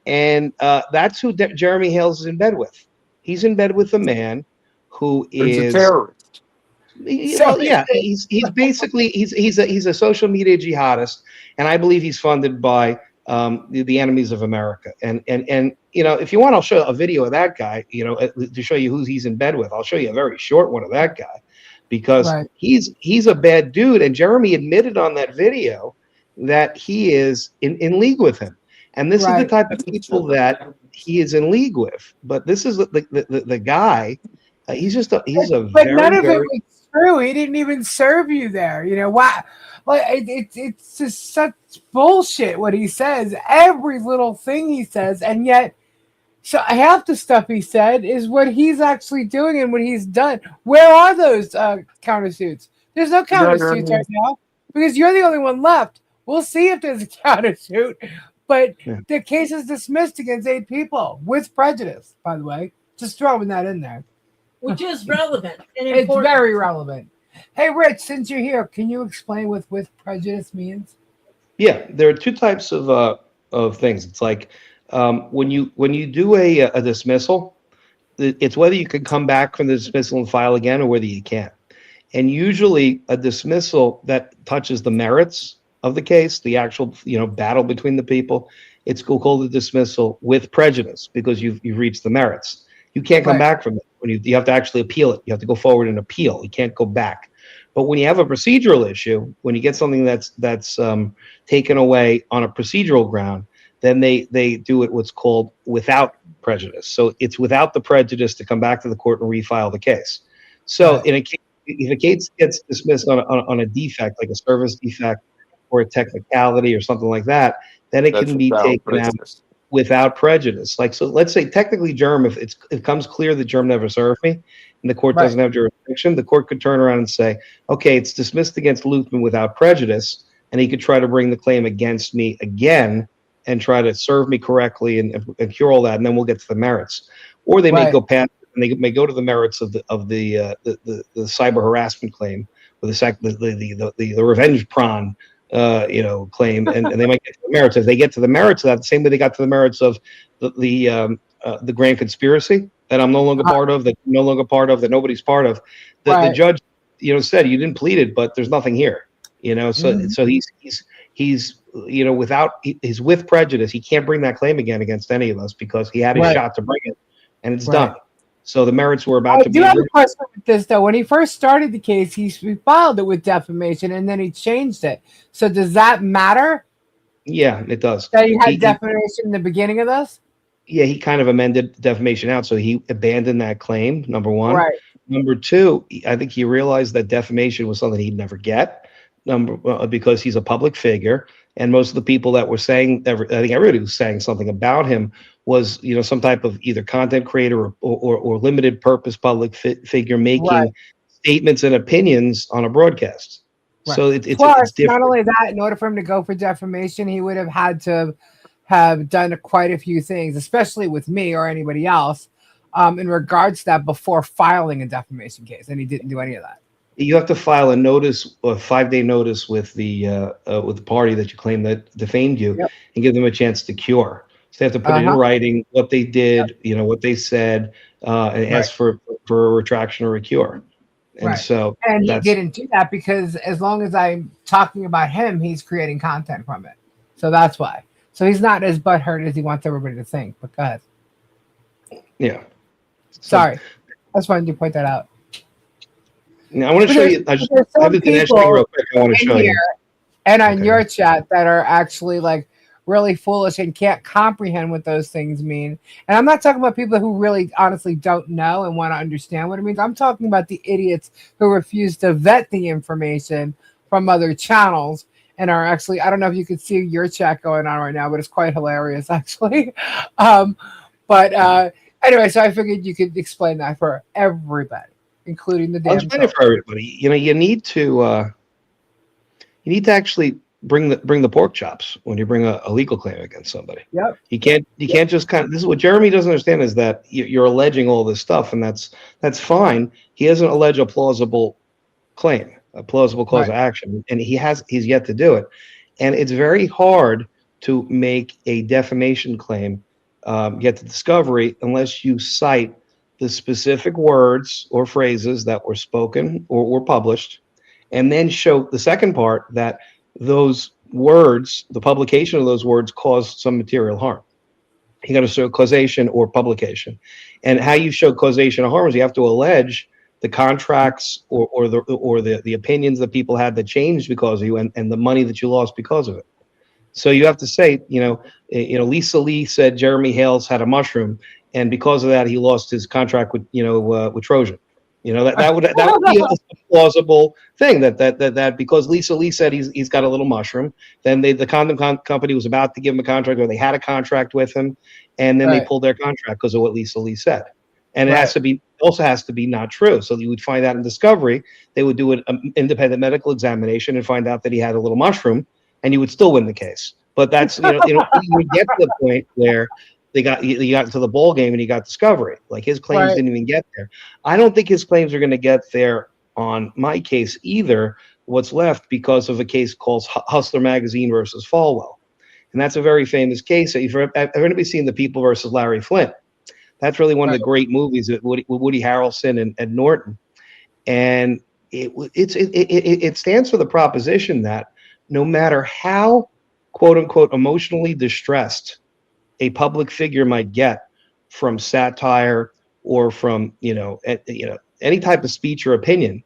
And that's who Jeremy Hales is in bed with. He's in bed with a man who is a terrorist. He's basically he's a social media jihadist, and I believe he's funded by the enemies of America. And if you want, I'll show a video of that guy. To show you who he's in bed with. I'll show you a very short one of that guy, because he's a bad dude. And Jeremy admitted on that video that he is in league with him. And this is the type of people that he is in league with. But this is the guy. He's a but very, none of very, it was true. He didn't even serve you there. You know why? Like it's just such bullshit what he says. Every little thing he says, and yet, so half the stuff he said is what he's actually doing and what he's done. Where are those countersuits? There's no countersuits right now because you're the only one left. We'll see if there's a countersuit, but the case is dismissed against 8 people with prejudice. By the way, just throwing that in there. Which is relevant and it's important. Very relevant. Hey, Rich, since you're here, can you explain what with prejudice means? Yeah, there are 2 types of things. It's like when you do a dismissal, it's whether you can come back from the dismissal and file again or whether you can't. And usually a dismissal that touches the merits of the case, the actual battle between the people, it's called a dismissal with prejudice because you've reached the merits. You can't come back from it. When you have to actually appeal it. You have to go forward and appeal. You can't go back. But when you have a procedural issue, when you get something that's taken away on a procedural ground, then they do it what's called without prejudice. So it's without the prejudice to come back to the court and refile the case. So in a case, if a case gets dismissed on a defect, like a service defect or a technicality or something like that, then it can be taken out without prejudice. Like, so let's say technically germ, if it comes clear that germ never served me and the court doesn't have jurisdiction, the court could turn around and say, okay, it's dismissed against Luthmann without prejudice. And he could try to bring the claim against me again and try to serve me correctly and cure all that. And then we'll get to the merits. Or they may go past, and they may go to the merits of the cyber harassment claim or the revenge prawn claim, and they might get to the merits. If they get to the merits of that, the same way they got to the merits of the grand conspiracy that I'm no longer part of, that I'm no longer part of, that nobody's part of, the judge, said you didn't plead it, but there's nothing here, so he's he's with prejudice. He can't bring that claim again against any of us because he had his shot to bring it, and it's done. So the merits were about to be. I do have a question with this though. When he first started the case, he filed it with defamation, and then he changed it. So does that matter? Yeah, it does. That he had defamation in the beginning of this? Yeah, he kind of amended defamation out, so he abandoned that claim. Number one. Right. Number two, I think he realized that defamation was something he'd never get. Because he's a public figure, and most of the people that were saying, I think everybody was saying something about him was, some type of either content creator or limited purpose public figure making statements and opinions on a broadcast. Right. So it's different. Not only that, in order for him to go for defamation, he would have had to have done quite a few things, especially with me or anybody else, in regards to that before filing a defamation case, and he didn't do any of that. You have to file a notice, a 5-day notice with the party that you claim that defamed you, and give them a chance to cure. So they have to put it in writing what they did, what they said, and ask for a retraction or a cure. And so, and he didn't do that because as long as I'm talking about him, he's creating content from it. So that's why. So he's not as butthurt as he wants everybody to think. But go ahead. Yeah. Sorry, I just wanted to point that out. I want to show you. I have the Dinesh thing real quick. I want to show you. And on your chat that are actually like really foolish and can't comprehend what those things mean. And I'm not talking about people who really honestly don't know and want to understand what it means. I'm talking about the idiots who refuse to vet the information from other channels and are actually, I don't know if you can see your chat going on right now, but it's quite hilarious actually. Anyway, so I figured you could explain that for everybody, including the damn. I'll explain it for everybody. You need to actually bring the pork chops when you bring a legal claim against somebody. Yep. You can't just kind of. This is what Jeremy doesn't understand is that you're alleging all this stuff, and that's fine. He doesn't allege a plausible claim, a plausible cause of action, and he's yet to do it. And it's very hard to make a defamation claim, get to discovery, unless you cite the specific words or phrases that were spoken or were published, and then show the second part that those words, the publication of those words, caused some material harm. You got to show causation or publication. And how you show causation or harm is you have to allege the contracts or the opinions that people had that changed because of you, and the money that you lost because of it. So you have to say, Lisa Lee said Jeremy Hales had a mushroom, and because of that, he lost his contract with Trojan. That would be a plausible thing that because Lisa Lee said he's got a little mushroom, then the condom company was about to give him a contract, or they had a contract with him, and then they pulled their contract because of what Lisa Lee said. And it has to be not true. So you would find out in discovery, they would do an independent medical examination and find out that he had a little mushroom, and you would still win the case. But that's you get to the point where you got into the ball game and you got discovery. Like his claims didn't even get there. I don't think his claims are going to get there on my case either. What's left because of a case called Hustler Magazine versus Falwell, and that's a very famous case. If anybody's seen The People versus Larry Flint, that's really one of the great movies with Woody Harrelson and Norton, and it stands for the proposition that no matter how quote unquote emotionally distressed a public figure might get from satire or from any type of speech or opinion,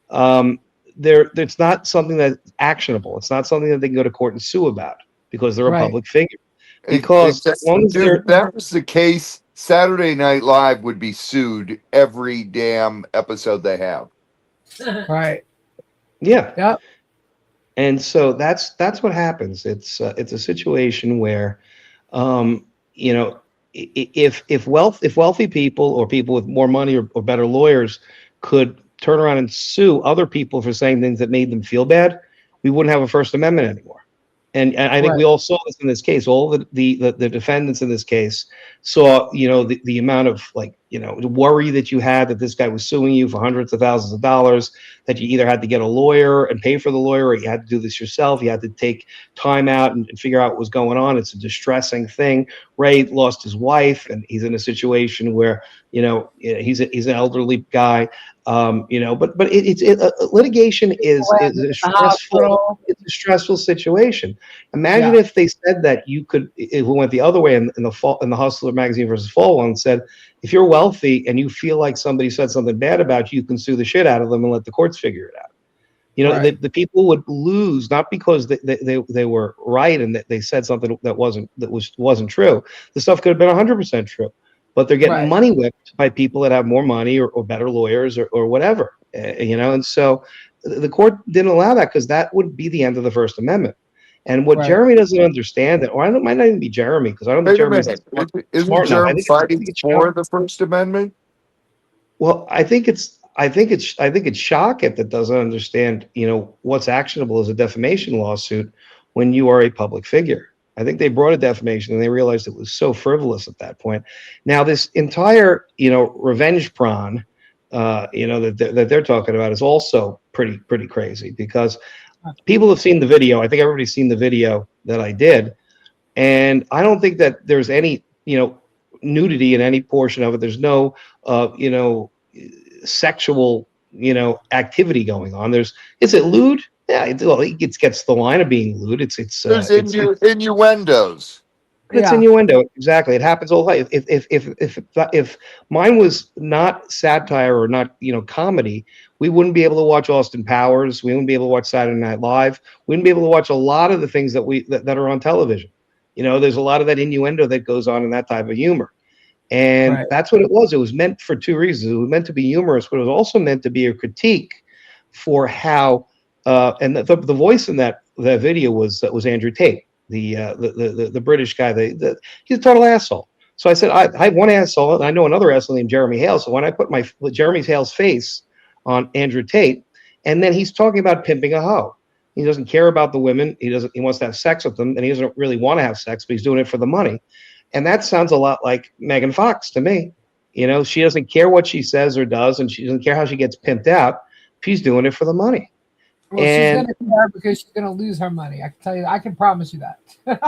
it's not something that's actionable. It's not something that they can go to court and sue about because they're a public figure. Because as long as if that was the case, Saturday Night Live would be sued every damn episode they have. Right. Yeah. Yep. And so that's what happens. It's a situation where, if wealthy people or people with more money or better lawyers could turn around and sue other people for saying things that made them feel bad, we wouldn't have a First Amendment anymore. And I think we all saw this in this case. All the defendants in this case saw, the amount of worry that you had that this guy was suing you for hundreds of thousands of dollars, that you either had to get a lawyer and pay for the lawyer, or you had to do this yourself. You had to take time out and figure out what was going on. It's a distressing thing. Ray lost his wife, and he's in a situation where, he's an elderly guy. But litigation is a stressful. It's a stressful situation. Imagine if they said that if we went the other way in the Hustler Magazine versus Falwell and said, if you're wealthy and you feel like somebody said something bad about you, you can sue the shit out of them and let the courts figure it out. The people would lose, not because they were right and that they said something that wasn't true. The stuff could have been 100% true. But they're getting money whipped by people that have more money or better lawyers or whatever, And so the court didn't allow that because that would be the end of the First Amendment. And what Jeremy doesn't understand, or it might not even be Jeremy, because I don't think Jeremy's isn't Jeremy fighting for the First Amendment? Well, I think it's Shochet that doesn't understand, what's actionable as a defamation lawsuit when you are a public figure. I think they brought a defamation and they realized it was so frivolous at that point. Now, this entire, revenge prawn, that they're talking about is also pretty crazy because people have seen the video. I think everybody's seen the video that I did. And I don't think that there's any, nudity in any portion of it. There's no, sexual, activity going on. Is it lewd? Yeah, it gets the line of being lewd. There's innuendos. It's innuendo. Exactly. It happens all the time. If mine was not satire or not, comedy, we wouldn't be able to watch Austin Powers. We wouldn't be able to watch Saturday Night Live. We wouldn't be able to watch a lot of the things that are on television. There's a lot of that innuendo that goes on in that type of humor. And that's what it was. It was meant for two reasons. It was meant to be humorous, but it was also meant to be a critique for how, and the voice in that video was Andrew Tate, the British guy. He's a total asshole. So I said, I have one asshole, and I know another asshole named Jeremy Hales. So when I put Jeremy Hales' face on Andrew Tate, and then he's talking about pimping a hoe. He doesn't care about the women. He wants to have sex with them, and he doesn't really want to have sex, but he's doing it for the money. And that sounds a lot like Megan Fox to me. She doesn't care what she says or does, and she doesn't care how she gets pimped out. She's doing it for the money. Well, she's going to care because she's going to lose her money. I can tell you. I can promise you that.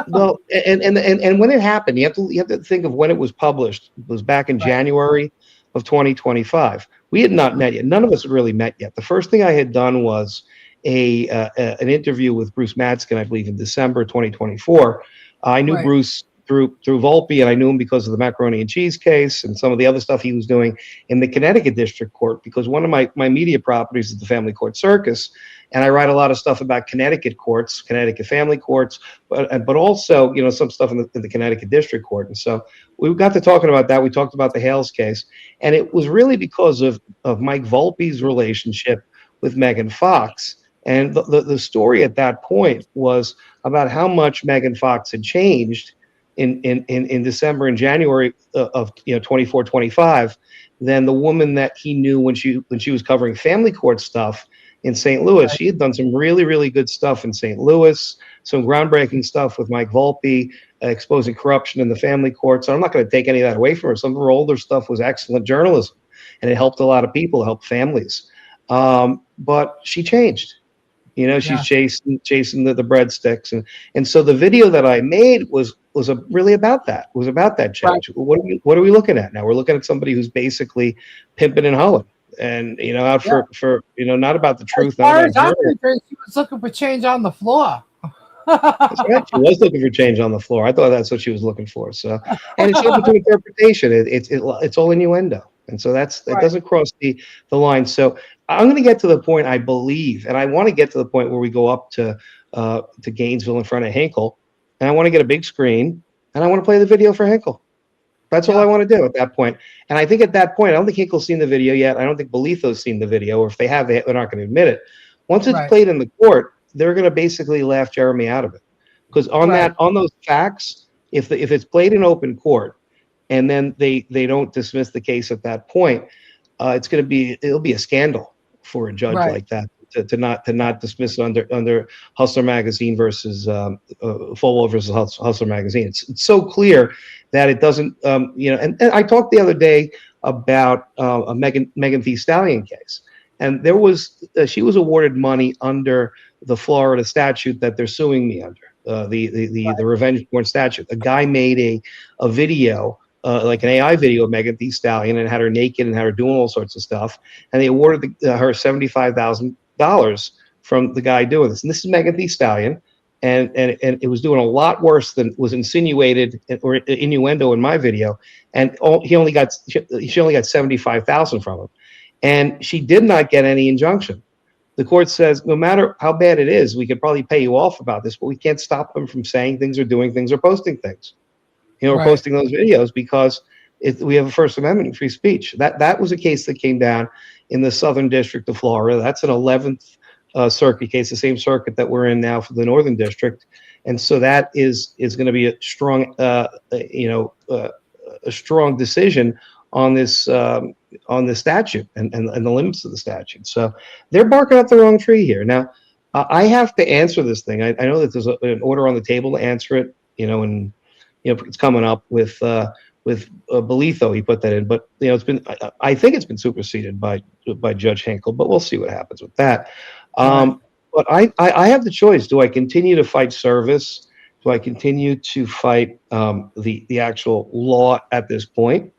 Well, and when it happened, you have to think of when it was published. It was back in January of 2025. We had not met yet. None of us had really met yet. The first thing I had done was an interview with Bruce Matzkin, I believe, in December 2024. I knew Bruce through Volpe, and I knew him because of the macaroni and cheese case and some of the other stuff he was doing in the Connecticut District Court, because one of my media properties is the Family Court Circus, and I write a lot of stuff about Connecticut courts, Connecticut family courts, but also, you know, some stuff in the Connecticut District Court. And so we got to talking about that. We talked about the Hales case, and it was really because of Mike Volpe's relationship with Megan Fox. And the story at that point was about how much Megan Fox had changed in December and January of 24, 25 than the woman that he knew when she was covering family court stuff in St. Louis. She had done some really, really good stuff in St. Louis, some groundbreaking stuff with Mike Volpe, exposing corruption in the family courts. So I'm not going to take any of that away from her. Some of her older stuff was excellent journalism, and it helped a lot of people, helped families. But she changed. You know, she's chasing the breadsticks, and so the video that I made was really about that. It was about that change. Right. What are we looking at now? We're looking at somebody who's basically pimping and hoeing, and out for not about the truth. As far as I'm concerned, she was looking for change on the floor. That's right. She was looking for change on the floor. I thought that's what she was looking for. So, and it's open to interpretation. It's all innuendo, and so that doesn't cross the line. So I'm going to get to the point, I believe, and I want to get to the point where we go up to Gainesville in front of Hinkle, and I want to get a big screen, and I want to play the video for Hinkle. That's all I want to do at that point. And I think at that point, I don't think Hinkle's seen the video yet. I don't think Belitho's seen the video, or if they have, they're not going to admit it. Once it's played in the court, they're going to basically laugh Jeremy out of it, because on those facts, if it's played in open court, and then they don't dismiss the case at that point, it'll be a scandal for a judge like that to not dismiss it under Hustler Magazine versus Full versus Hustler Magazine. It's so clear that it doesn't and I talked the other day about a Megan Thee Stallion case, and there was she was awarded money under the Florida statute that they're suing me under, the revenge porn statute. A guy made a video, like an AI video of Megan Thee Stallion, and had her naked and had her doing all sorts of stuff, and they awarded her $75,000 from the guy doing this. And this is Megan Thee Stallion, and it was doing a lot worse than was insinuated or innuendo in my video, and she only got $75,000 from him, and she did not get any injunction. The court says, no matter how bad it is, we could probably pay you off about this, but we can't stop them from saying things or doing things or posting things. Or posting those videos, because we have a First Amendment and free speech. That was a case that came down in the Southern District of Florida. That's an 11th Circuit case, the same circuit that we're in now for the Northern District. And so that is going to be a strong, a strong decision on this statute and the limits of the statute. So they're barking up the wrong tree here. Now, I have to answer this thing. I know that there's an order on the table to answer it, and it's coming up with Belitho. He put that in, but I think it's been superseded by Judge Hinkle, but we'll see what happens with that. But I have the choice. Do I continue to fight service? Do I continue to fight the actual law at this point,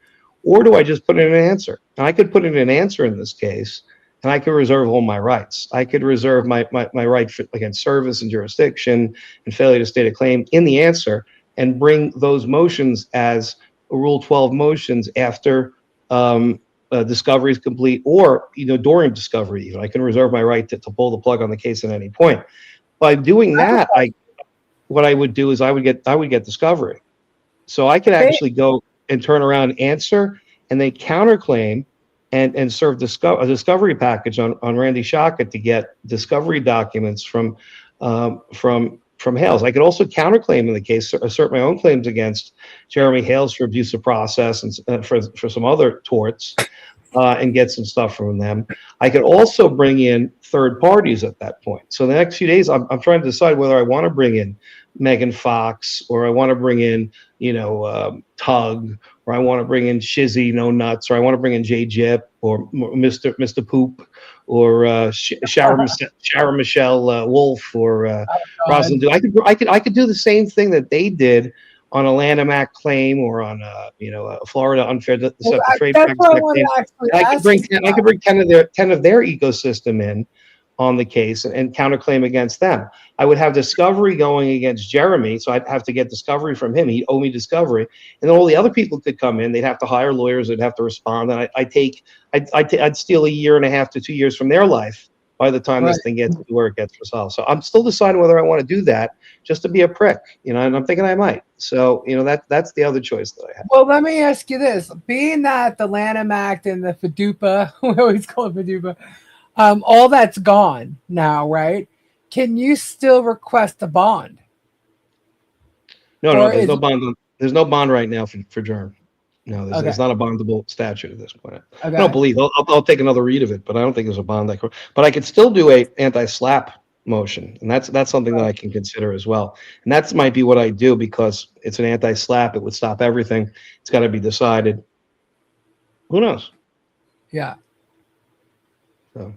or do I just put in an answer? And I could put in an answer in this case, and I could reserve all my rights. I could reserve my right against service and jurisdiction and failure to state a claim in the answer, and bring those motions as Rule 12 motions after discovery is complete, or during discovery. I can reserve my right to pull the plug on the case at any point. By doing that, what I would do is I would get discovery, so I could actually go and turn around and answer, and then counterclaim and serve a discovery package on Randy Shochet to get discovery documents from Hales. I could also counterclaim in the case, assert my own claims against Jeremy Hales for abuse of process and for some other torts, and get some stuff from them. I could also bring in third parties at that point. So the next few days, I'm trying to decide whether I want to bring in Megan Fox, or I want to bring in Tug, or I want to bring in Shizzy No Nuts, or I want to bring in J Jip, or Mr. Poop, or Shara Michelle Wolf, or Rosalind Dew. I could do the same thing that they did on a Lanham Act claim, or on a Florida unfair deceptive trade practice claim. I could bring 10 of their ecosystem in, on the case and counterclaim against them. I would have discovery going against Jeremy, so I'd have to get discovery from him. He'd owe me discovery, and then all the other people could come in. They'd have to hire lawyers. They'd have to respond, and I'd steal 1.5 to 2 years from their life by the time this thing gets to where it gets resolved. So I'm still deciding whether I want to do that just to be a prick, and I'm thinking I might. So that's the other choice that I have. Well, let me ask you this: being that the Lanham Act and the FDUPA, we always call it FDUPA, all that's gone now, right? Can you still request a bond? No, there's no bond. There's no bond right now for germ. No, there's not a bondable statute at this point. I don't believe. I'll take another read of it, but I don't think there's a bond. But I could still do a anti-slap motion, and that's something that I can consider as well. And that might be what I do because it's an anti-slap. It would stop everything. It's got to be decided. Who knows? Yeah. So.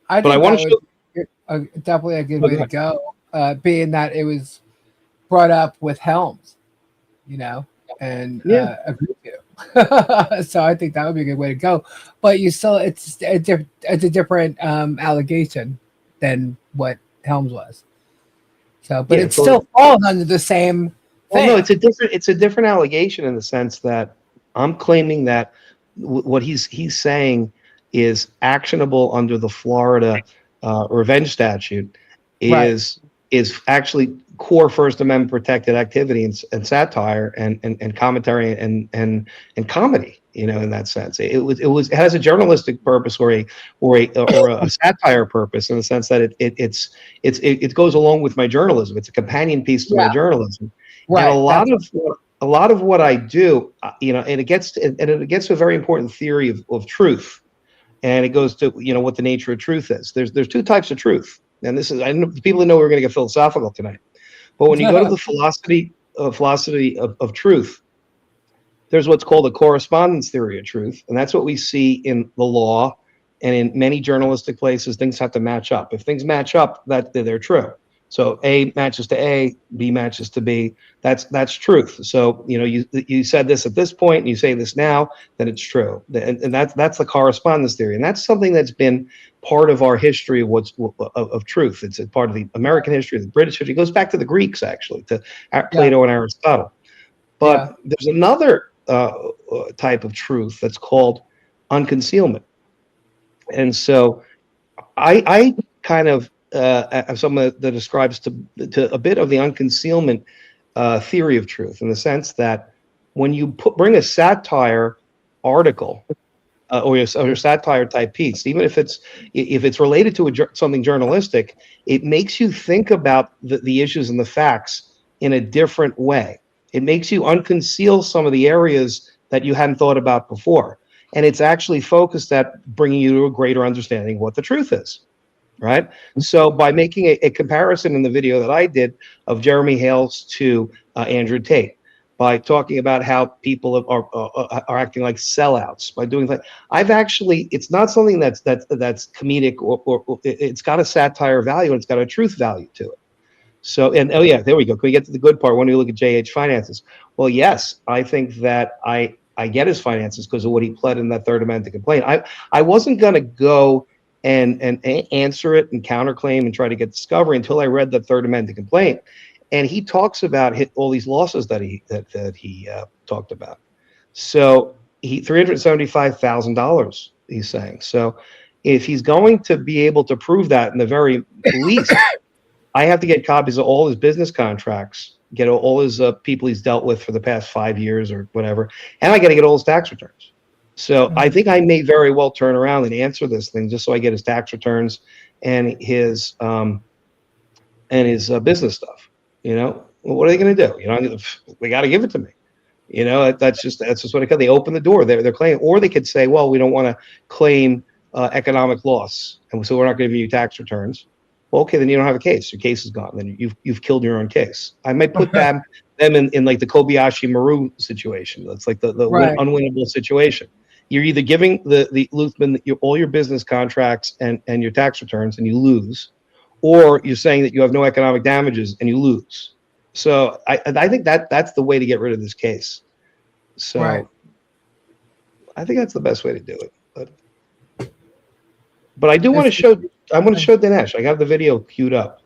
I want to show definitely a good way to go, being that it was brought up with Helms, and agreed to. So I think that would be a good way to go. But it's a different allegation than what Helms was. So, but it still falls under the same thing. Well, no, it's a different allegation in the sense that I'm claiming that what he's saying is actionable under the Florida revenge statute is actually core First Amendment protected activity and satire and commentary and comedy, in that sense. It has a journalistic purpose or a satire purpose in the sense that it goes along with my journalism. It's a companion piece to my journalism. Right. And a lot of what I do, and it gets to a very important theory of truth. And it goes to what the nature of truth is. There's two types of truth, and this is people know we're going to get philosophical tonight. But when you go to the philosophy of truth, there's what's called a correspondence theory of truth, and that's what we see in the law and in many journalistic places. Things have to match up. If things match up, they're true. So A matches to A, B matches to B. That's truth. So you said this at this point, and you say this now, then it's true. And that's the correspondence theory, and that's something that's been part of our history of truth. It's a part of the American history, the British history. It goes back to the Greeks, actually, to Plato and Aristotle. But there's another type of truth that's called unconcealment, and so I kind of. Someone that describes to a bit of the unconcealment theory of truth, in the sense that when you bring a satire article or a satire type piece, even if it's related to something journalistic, it makes you think about the issues and the facts in a different way. It makes you unconceal some of the areas that you hadn't thought about before, and it's actually focused at bringing you to a greater understanding of what the truth is. Right. So by making a comparison in the video that I did of Jeremy Hales to Andrew Tate, by talking about how people are acting like sellouts, by doing that, it's not something that's comedic or it's got a satire value and it's got a truth value to it. So, and there we go. Can we get to the good part when we look at JH finances? Well, yes, I think that I get his finances because of what he pled in that Third Amendment complaint. I wasn't going to go and answer it and counterclaim and try to get discovery until I read the Third Amendment complaint, and he talks about all these losses that he talked about. So $375,000 he's saying. So if he's going to be able to prove that, in the very least, I have to get copies of all his business contracts, get all his people he's dealt with for the past 5 years or whatever, and I got to get all his tax returns. So I think I may very well turn around and answer this thing just so I get his tax returns and his business stuff. What are they going to do? They got to give it to me. That's just what they open the door. They're claiming, or they could say, well, we don't want to claim economic loss, and so we're not going to give you tax returns. Well, okay, then you don't have a case. Your case is gone. Then you've killed your own case. I might put them in like the Kobayashi Maru situation. That's like the unwinnable situation. You're either giving the Luthmann all your business contracts and your tax returns and you lose, or you're saying that you have no economic damages and you lose. So I think that's the way to get rid of this case. So I think that's the best way to do it. But I do want to show show Dinesh. I got the video queued up.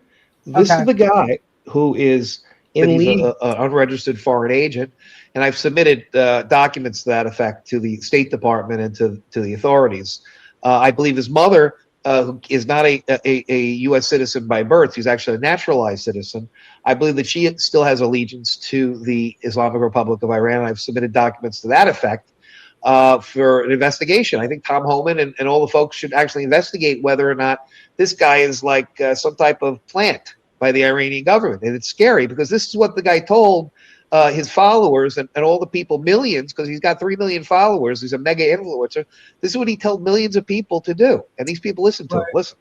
This is the guy who is in league, an unregistered foreign agent, and I've submitted documents to that effect to the State Department and to the authorities. I believe his mother is not a U.S. citizen by birth. She's actually a naturalized citizen. I believe that she still has allegiance to the Islamic Republic of Iran, and I've submitted documents to that effect for an investigation. I think Tom Homan and all the folks should actually investigate whether or not this guy is like some type of plant by the Iranian government. And it's scary because this is what the guy told his followers and all the people, millions, because he's got 3 million followers. He's a mega influencer. This is what he told millions of people to do. And these people listen to him. Listen.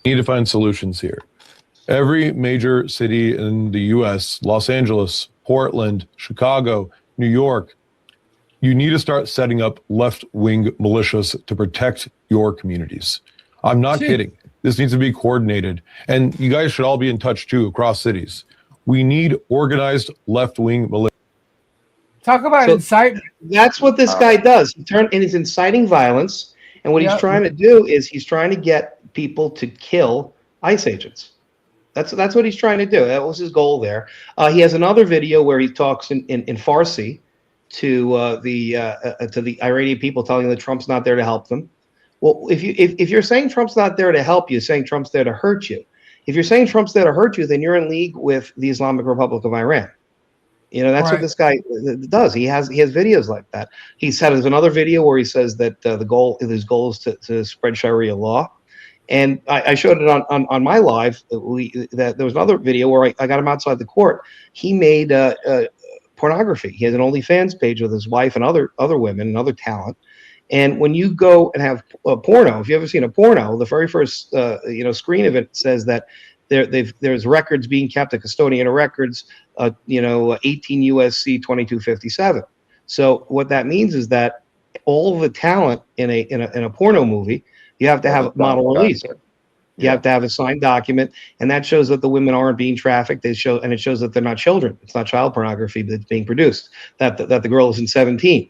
We need to find solutions here. Every major city in the U.S., Los Angeles, Portland, Chicago, New York, you need to start setting up left-wing militias to protect your communities. I'm not kidding. This needs to be coordinated. And you guys should all be in touch, too, across cities. We need organized left-wing militias. Talk about incitement. That's what this guy does. He's inciting violence. And what he's trying to do is he's trying to get people to kill ICE agents. That's what he's trying to do. That was his goal there. He has another video where he talks in Farsi to the Iranian people, telling them that Trump's not there to help them. Well, if you're saying Trump's not there to help you, saying Trump's there to hurt you. If you're saying Trump's there to hurt you, then you're in league with the Islamic Republic of Iran. You know, that's what this guy does. He has videos like that. There's another video where he says that his goal is to spread Sharia law. And I showed it on my live that there was another video where I got him outside the court. He made pornography. He has an OnlyFans page with his wife and other women and other talent. And when you go and have a porno, if you've ever seen a porno, the very first screen of it says that there's records being kept, a custodian of records, 18 USC 2257. So what that means is that all the talent in a porno movie, you have to have model release. You have to have a signed document, and that shows that the women aren't being trafficked. It shows that they're not children. It's not child pornography that's being produced. That the girl isn't 17.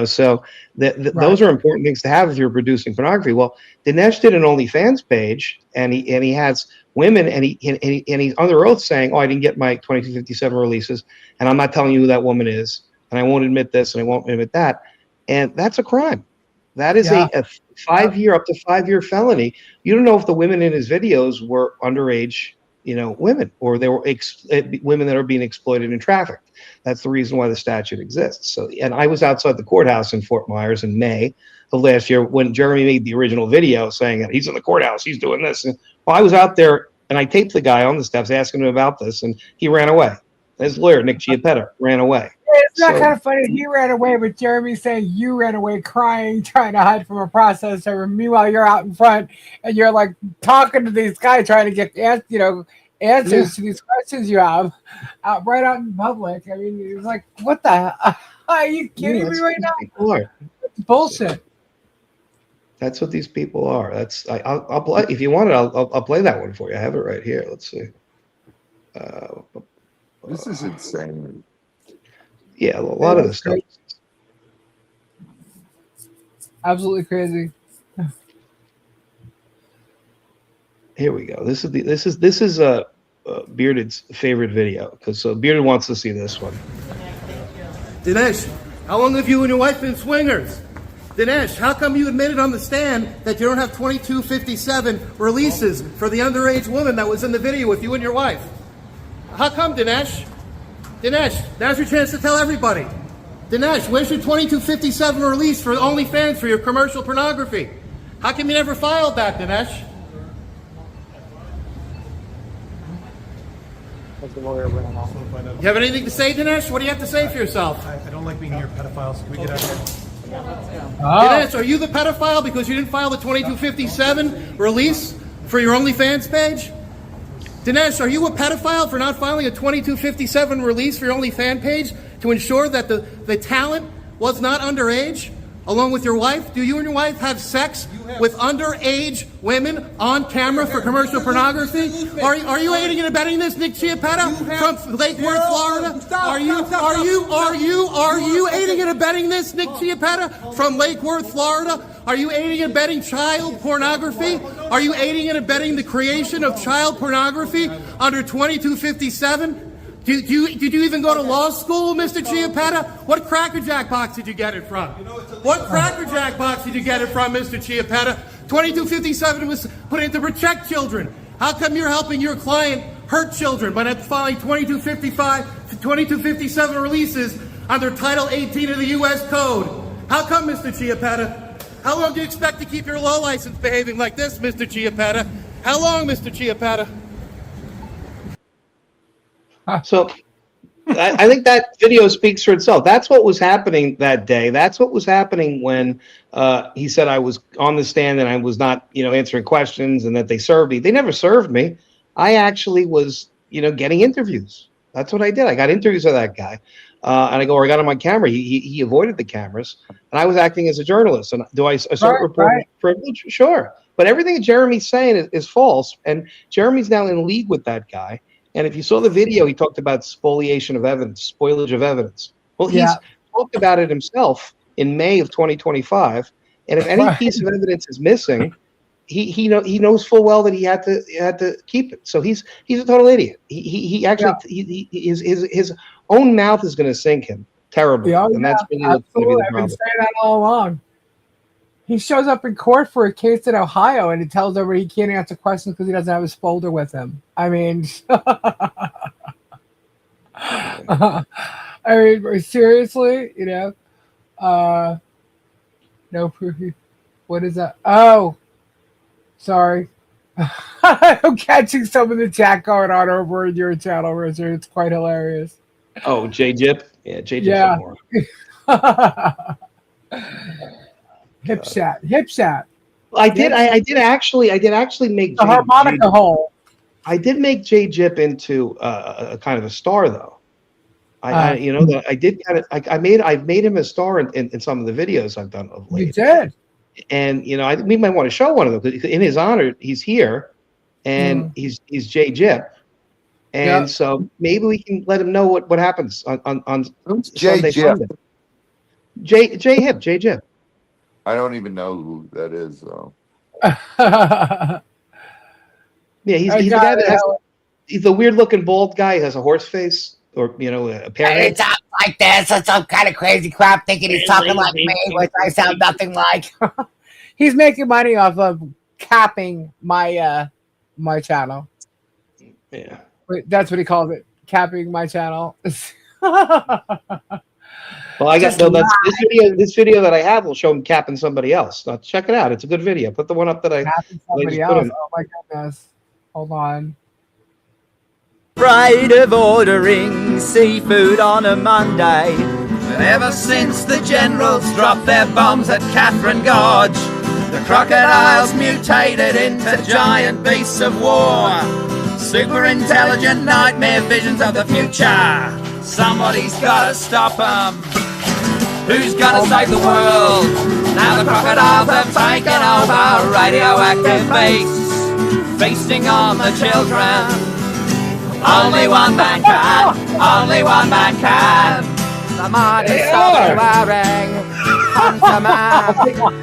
So those are important things to have if you're producing pornography. Well, Dinesh did an OnlyFans page, and he has women, and he's under oath saying, "Oh, I didn't get my 2257 releases, and I'm not telling you who that woman is, and I won't admit this, and I won't admit that," and that's a crime. That is a 5-year, up to 5-year felony. You don't know if the women in his videos were underage, women, or they were women that are being exploited and trafficked. That's the reason why the statute exists. So, and I was outside the courthouse in Fort Myers in May of last year when Jeremy made the original video saying that he's in the courthouse, he's doing this. And, I was out there and I taped the guy on the steps asking him about this, and he ran away. His lawyer, Nick Chiappetta, ran away. It's not kind of funny. He ran away, but Jeremy saying you ran away crying, trying to hide from a processor. Meanwhile, you're out in front and you're like talking to these guys, trying to get answers to these questions you have right out in public. I mean, it's like, what the hell? Are you kidding me right now? It's bullshit. That's what these people are. I'll play, if you want it. I'll play that one for you. I have it right here. Let's see. This is insane. Yeah, a lot of this stuff. Absolutely crazy. Here we go. This is Bearded's favorite video, because Bearded wants to see this one. Dinesh, how long have you and your wife been swingers? Dinesh, how come you admitted on the stand that you don't have 2257 releases for the underage woman that was in the video with you and your wife? How come, Dinesh? Dinesh, now's your chance to tell everybody. Dinesh, where's your 2257 release for OnlyFans for your commercial pornography? How come you never filed that, Dinesh? You have anything to say, Dinesh? What do you have to say for yourself? I don't like being near pedophiles. Can we get out of here? Dinesh, are you the pedophile because you didn't file the 2257 release for your OnlyFans page? Dinesh, are you a pedophile for not filing a 2257 release for your OnlyFans page to ensure that the talent was not underage, along with your wife? Do you and your wife have sex with underage women on camera for commercial pornography? Are you aiding and abetting this, Nick Chiappetta from Lake Worth, Florida? Are you aiding and abetting this, Nick Chiappetta from Lake Worth, Florida? Are you aiding and abetting child pornography? Are you aiding and abetting the creation of child pornography under 2257? Did you even go to law school, Mr. Chiappetta? What Cracker Jack box did you get it from? What Cracker Jack box did you get it from, Mr. Chiappetta? 2257 was put in to protect children. How come you're helping your client hurt children by not filing 2257 releases under Title 18 of the U.S. Code? How come, Mr. Chiappetta? How long do you expect to keep your law license behaving like this, Mr. Chiappetta? How long, Mr. Chiappetta? So I think that video speaks for itself. That's what was happening that day. That's what was happening when he said I was on the stand and I was not, answering questions and that they served me. They never served me. I actually was, getting interviews. That's what I did. I got interviews with that guy. And I got him on camera. He avoided the cameras. And I was acting as a journalist. And do I assert report privilege? Sure. But everything Jeremy's saying is false. And Jeremy's now in league with that guy. And if you saw the video, he talked about spoliation of evidence, spoilage of evidence. Well, he's talked about it himself in May of 2025. And if any piece of evidence is missing, he knows full well that he had to keep it. So he's a total idiot. He actually his own mouth is going to sink him terribly. And that's really going to be the I've problem. been saying that all along. He shows up in court for a case in Ohio and he tells everybody he can't answer questions because he doesn't have his folder with him. I mean, seriously, no proof. What is that? Oh, sorry. I'm catching some of the chat going on over in your channel, Richard. It's quite hilarious. Oh, J-Jip? Yeah, J-Jip's Yeah. more. Hip shot. I did actually make The harmonica hole. I did make J-Jip into a kind of a star, though. I've made him a star in some of the videos I've done of late. You did. And we might want to show one of them because in his honor, he's here, and he's J-Jip, and so maybe we can let him know what happens on Sunday. J-Jip. I don't even know who that is, though. Yeah, he's the guy that he's the weird looking bald guy. He has a horse face or a pair. And he talks like this or some kind of crazy crap, thinking he's talking like me, which I sound nothing like. He's making money off of capping my my channel. Yeah, that's what he calls it, capping my channel. Well, I got this video that I have will show him capping somebody else. Now, check it out. It's a good video. Put the one up that I capping somebody else. Oh my goodness. Hold on. Afraid of ordering seafood on a Monday. But ever since the generals dropped their bombs at Catherine Gorge, the crocodiles mutated into giant beasts of war. Super intelligent nightmare visions of the future. Somebody's gotta stop them. Who's gonna save the world? Now the crocodiles have taken over radioactive beasts, feasting on the children. Only one man can, only one man can. Somebody stop wearing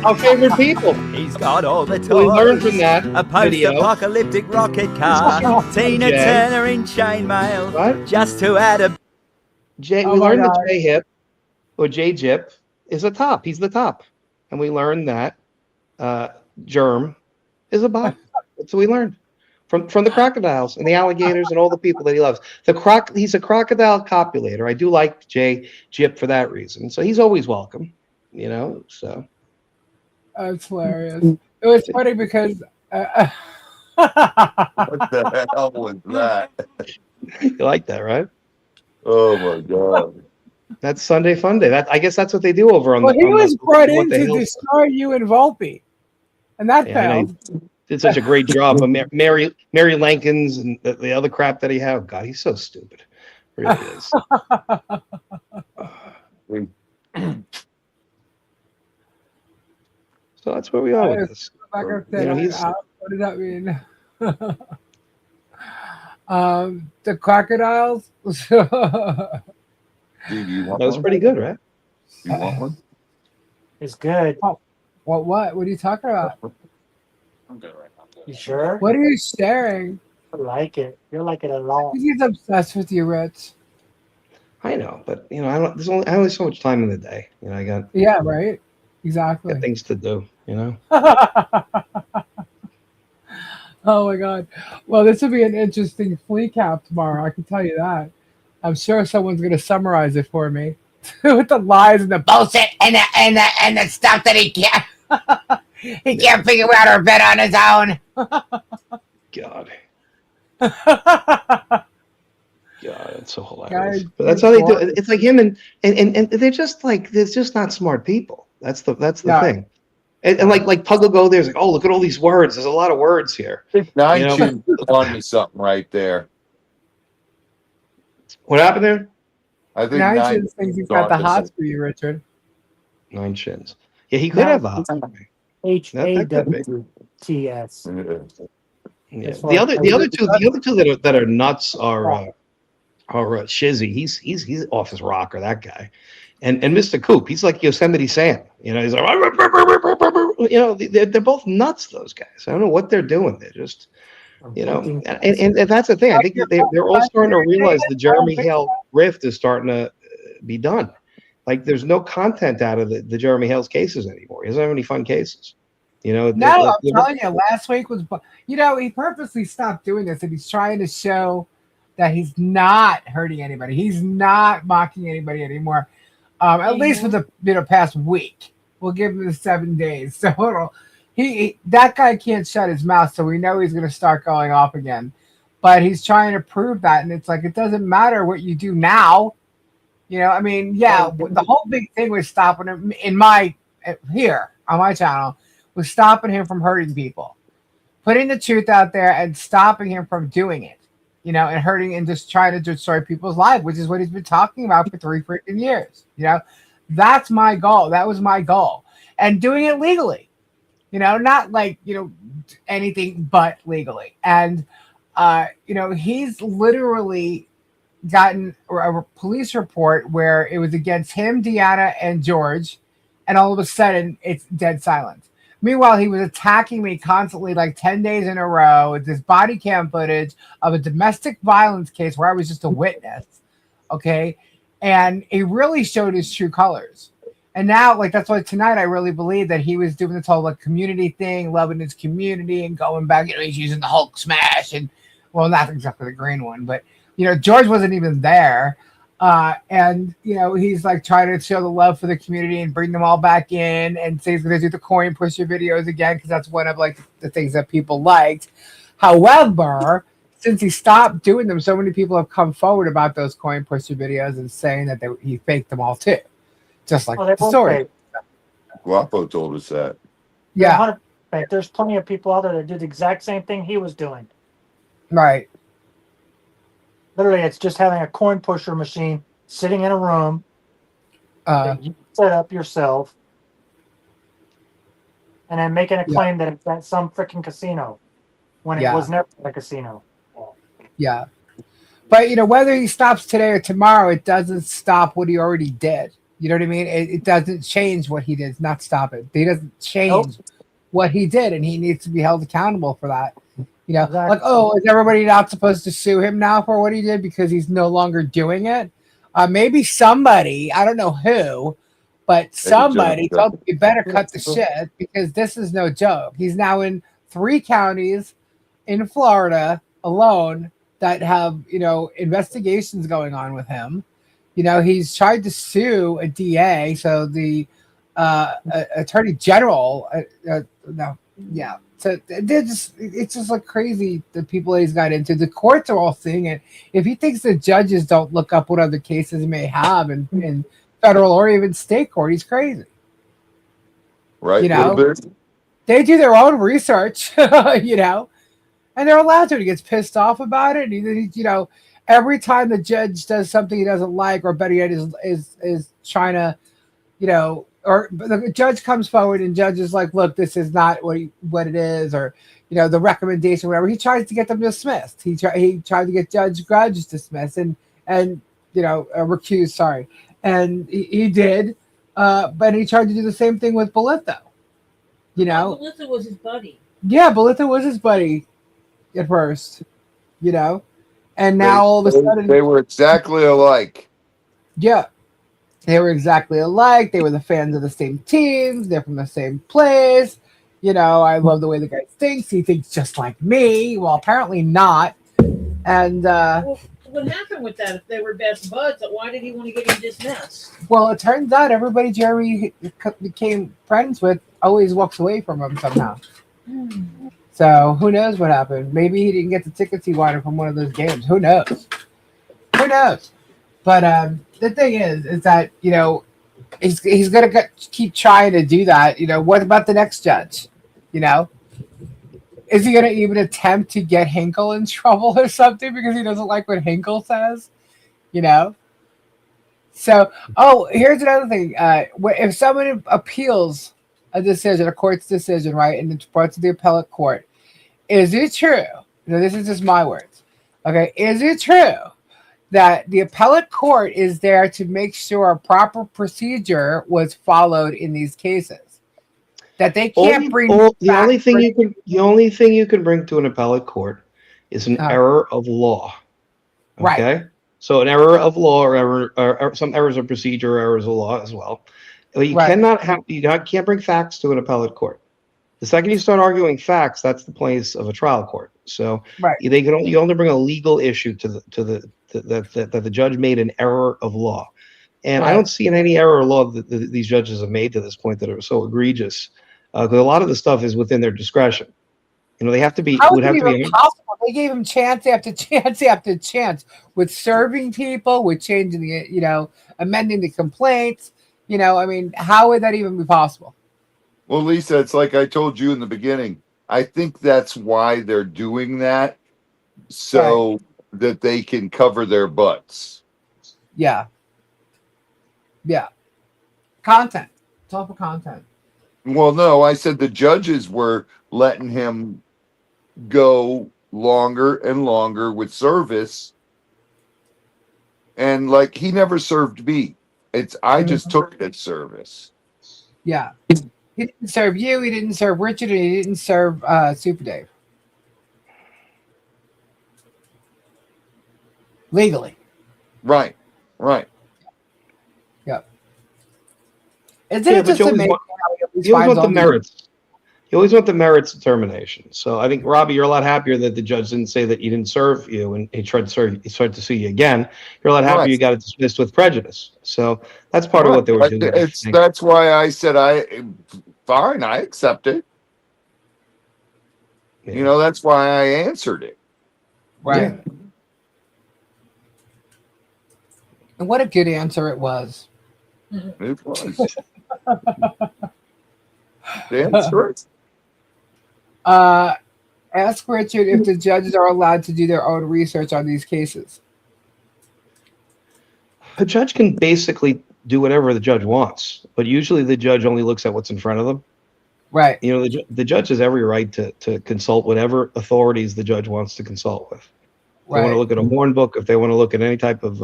our favorite people. He's got all the toys. We learned from that a post-apocalyptic rocket car, Tina Turner in chainmail, just to add a... We learned that J-Hip, or J-Jip, is a top. He's the top. And we learned that Germ is a bot. That's what we learned. From the crocodiles and the alligators and all the people that he loves. He's a crocodile copulator. I do like J-Jip for that reason. So he's always welcome, so. That's hilarious. It was funny because... What the hell was that? You like that, right? Oh my God. That's Sunday Fun Day. I guess that's what they do over on he was brought in to destroy you and Volpe. And that failed. Did such a great job of Mary Lankins and the other crap that he had. God, he's so stupid. Really is. So that's where we are with this. What does that mean? The crocodiles. Dude, you want that was pretty good, right? You want one? It's good. Oh, What? What are you talking about? I'm good right now. You sure? What are you sharing? I like it. You like it a lot. He's obsessed with you, Rich. I know, but I don't. I only so much time in the day. I got. Yeah, right. Exactly. Got things to do. Oh my God. Well, this will be an interesting flea cap tomorrow. I can tell you that. I'm sure someone's going to summarize it for me with the lies and the Bullshit and the stuff that he can't figure out or bet on his own. God. God, it's so hilarious. Guys, but that's how they do it. It's like him and they're just like not smart people. That's the thing. And like Pug will go there. It's like, oh, look at all these words. There's a lot of words here. Nine Chin telling me something right there. What happened there? I think Nine Chins thinks he's got the hots for you, Richard. Nine Chins. Yeah, he could have a hots for me. HAWTS. Yeah. The other two that are nuts are Shizzy. He's off his rocker, that guy, and Mr. Coop. He's like Yosemite Sam. He's like they're both nuts. Those guys. I don't know what they're doing. They're just and that's the thing. I think they're all starting to realize the Jeremy Hale rift is starting to be done. Like there's no content out of the Jeremy Hale's cases anymore. He doesn't have any fun cases. No, I'm telling you, last week was, he purposely stopped doing this, and he's trying to show that he's not hurting anybody. He's not mocking anybody anymore. At least for the past week. We'll give him the 7 days. So that guy can't shut his mouth, so we know he's going to start going off again. But he's trying to prove that, and it's like it doesn't matter what you do now. The whole big thing was stopping him here on my channel. Was stopping him from hurting people, putting the truth out there and stopping him from doing it, and hurting and just trying to destroy people's lives, which is what he's been talking about for 3 freaking years. That's my goal. That was my goal. And doing it legally, not like, anything but legally. And, he's literally gotten a police report where it was against him, Deanna, and George. And all of a sudden it's dead silent. Meanwhile, he was attacking me constantly, like 10 days in a row, with this body cam footage of a domestic violence case where I was just a witness. Okay. And he really showed his true colors. And now, that's why tonight I really believe that he was doing this whole community thing, loving his community and going back. He's using the Hulk smash and, well, not exactly the green one, but, George wasn't even there. And he's trying to show the love for the community and bring them all back in, and say he's going to do the coin pusher videos again because that's one of the things that people liked. However, since he stopped doing them, so many people have come forward about those coin pusher videos and saying that he faked them all too, just like the story. Guapo told us that. Yeah, there's plenty of people out there that do the exact same thing he was doing. Right. Literally, it's just having a coin pusher machine sitting in a room that you set up yourself, and then making a claim that it's at some freaking casino when it was never a casino. Yeah. But, whether he stops today or tomorrow, it doesn't stop what he already did. You know what I mean? It doesn't change what he did. It's not stop it. He doesn't change what he did, and he needs to be held accountable for that. Exactly. Is everybody not supposed to sue him now for what he did because he's no longer doing it? Maybe somebody, I don't know who, but somebody told him, you better cut the shit because this is no joke. He's now in 3 counties in Florida alone that have, investigations going on with him. He's tried to sue a DA, so the attorney general, So it's just crazy the people that he's got into. The courts are all seeing it. If he thinks the judges don't look up what other cases he may have in federal or even state court, he's crazy. Right. They do their own research, and they're allowed to. He gets pissed off about it. And every time the judge does something he doesn't like, or better yet, is trying to, or the judge comes forward and judge is like, look, this is not what it is, or the recommendation, whatever. He tries to get them dismissed. He tried to get Judge Grudge dismissed and recused. Sorry, and he did, but he tried to do the same thing with Bolitho. You know, Belitha was his buddy. Yeah, Belitha was his buddy at first. You know, and now all of a sudden they were exactly alike. Yeah, they were exactly alike. They were the fans of the same teams. They're from the same place. You know, I love the way the guy thinks. He thinks just like me. Well, apparently not. And Well, what happened with that? If they were best buds, why did he want to get him dismissed? well, it turns out everybody Jeremy became friends with always walks away from him somehow. So who knows what happened? Maybe he didn't get the tickets he wanted from one of those games. Who knows? Who knows? But the thing is that, you know, he's going to keep trying to do that. You know, what about the next judge? You know, is he going to even attempt to get Hinkle in trouble or something because he doesn't like what Hinkle says? You know? So, here's another thing. If someone appeals a decision, a court's decision, right, and it's brought to the appellate court, is it true? Now, this is just my words. Okay, is it true that the appellate court is there to make sure a proper procedure was followed in these cases? That they can't bring the only thing you can bring to an appellate court is an error of law. Okay? Right. So an error of law or some errors of procedure, errors of law as well. You can't bring facts to an appellate court. The second you start arguing facts, that's the place of a trial court. So you only bring a legal issue that the judge made an error of law. And I don't see in any error of law that these judges have made to this point that are so egregious. Because a lot of the stuff is within their discretion. You know, they have to be. How would it be possible? They gave him chance after chance after chance with serving people, with changing the, you know, amending the complaints. You know, I mean, how would that even be possible? Well, Lisa, it's like I told you in the beginning. I think that's why they're doing that, so that they can cover their butts. Yeah. Yeah. Content. It's all for content. Well, no, I said the judges were letting him go longer and longer with service. And like, he never served me. I just took it as service. Yeah. He didn't serve you, he didn't serve Richard, and he didn't serve Super Dave. Legally. Right. Yep. Isn't it just amazing you always want the merits. You always want the merits determination. So I think, Robbie, you're a lot happier that the judge didn't say that he didn't serve you and he tried to sue you again. You're a lot happier you got it dismissed with prejudice. So that's part of what they were doing. That's why I said fine, I accept it. Yeah. You know, that's why I answered it. Right. Yeah. And what a good answer it was. It was. That's right. Ask Richard if the judges are allowed to do their own research on these cases. A judge can basically do whatever the judge wants, but usually the judge only looks at what's in front of them. Right. You know, the judge has every right to consult whatever authorities the judge wants to consult with. If they want to look at a Horn book, if they want to look at any type of,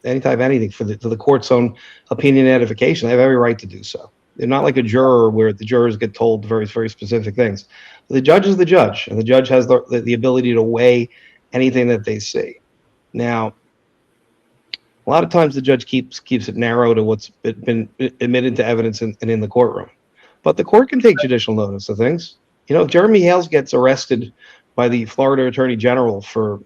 anything for the court's own opinion and edification, they have every right to do so. They're not like a juror where the jurors get told very, very specific things. The judge is the judge, and the judge has the ability to weigh anything that they see. Now, a lot of times the judge keeps it narrow to what's been admitted to evidence and in the courtroom. But the court can take judicial notice of things. You know, if Jeremy Hales gets arrested by the Florida Attorney General for,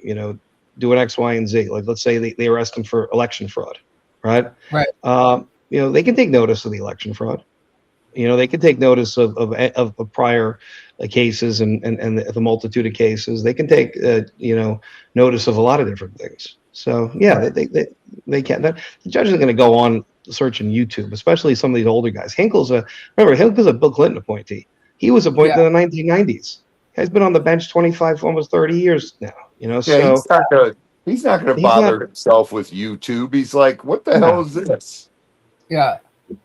doing X, Y, and Z, like let's say they arrest him for election fraud, right? Right. They can take notice of the election fraud. They can take notice of prior cases and the multitude of cases. They can take notice of a lot of different things. So yeah, they can. The judge isn't going to go on searching YouTube, especially some of these older guys. Hinkle's a Bill Clinton appointee. He was appointed in the 1990s. Guy's been on the bench 25, almost 30 years now. So he's not going to bother himself with YouTube. He's like, what the hell is this? Yeah.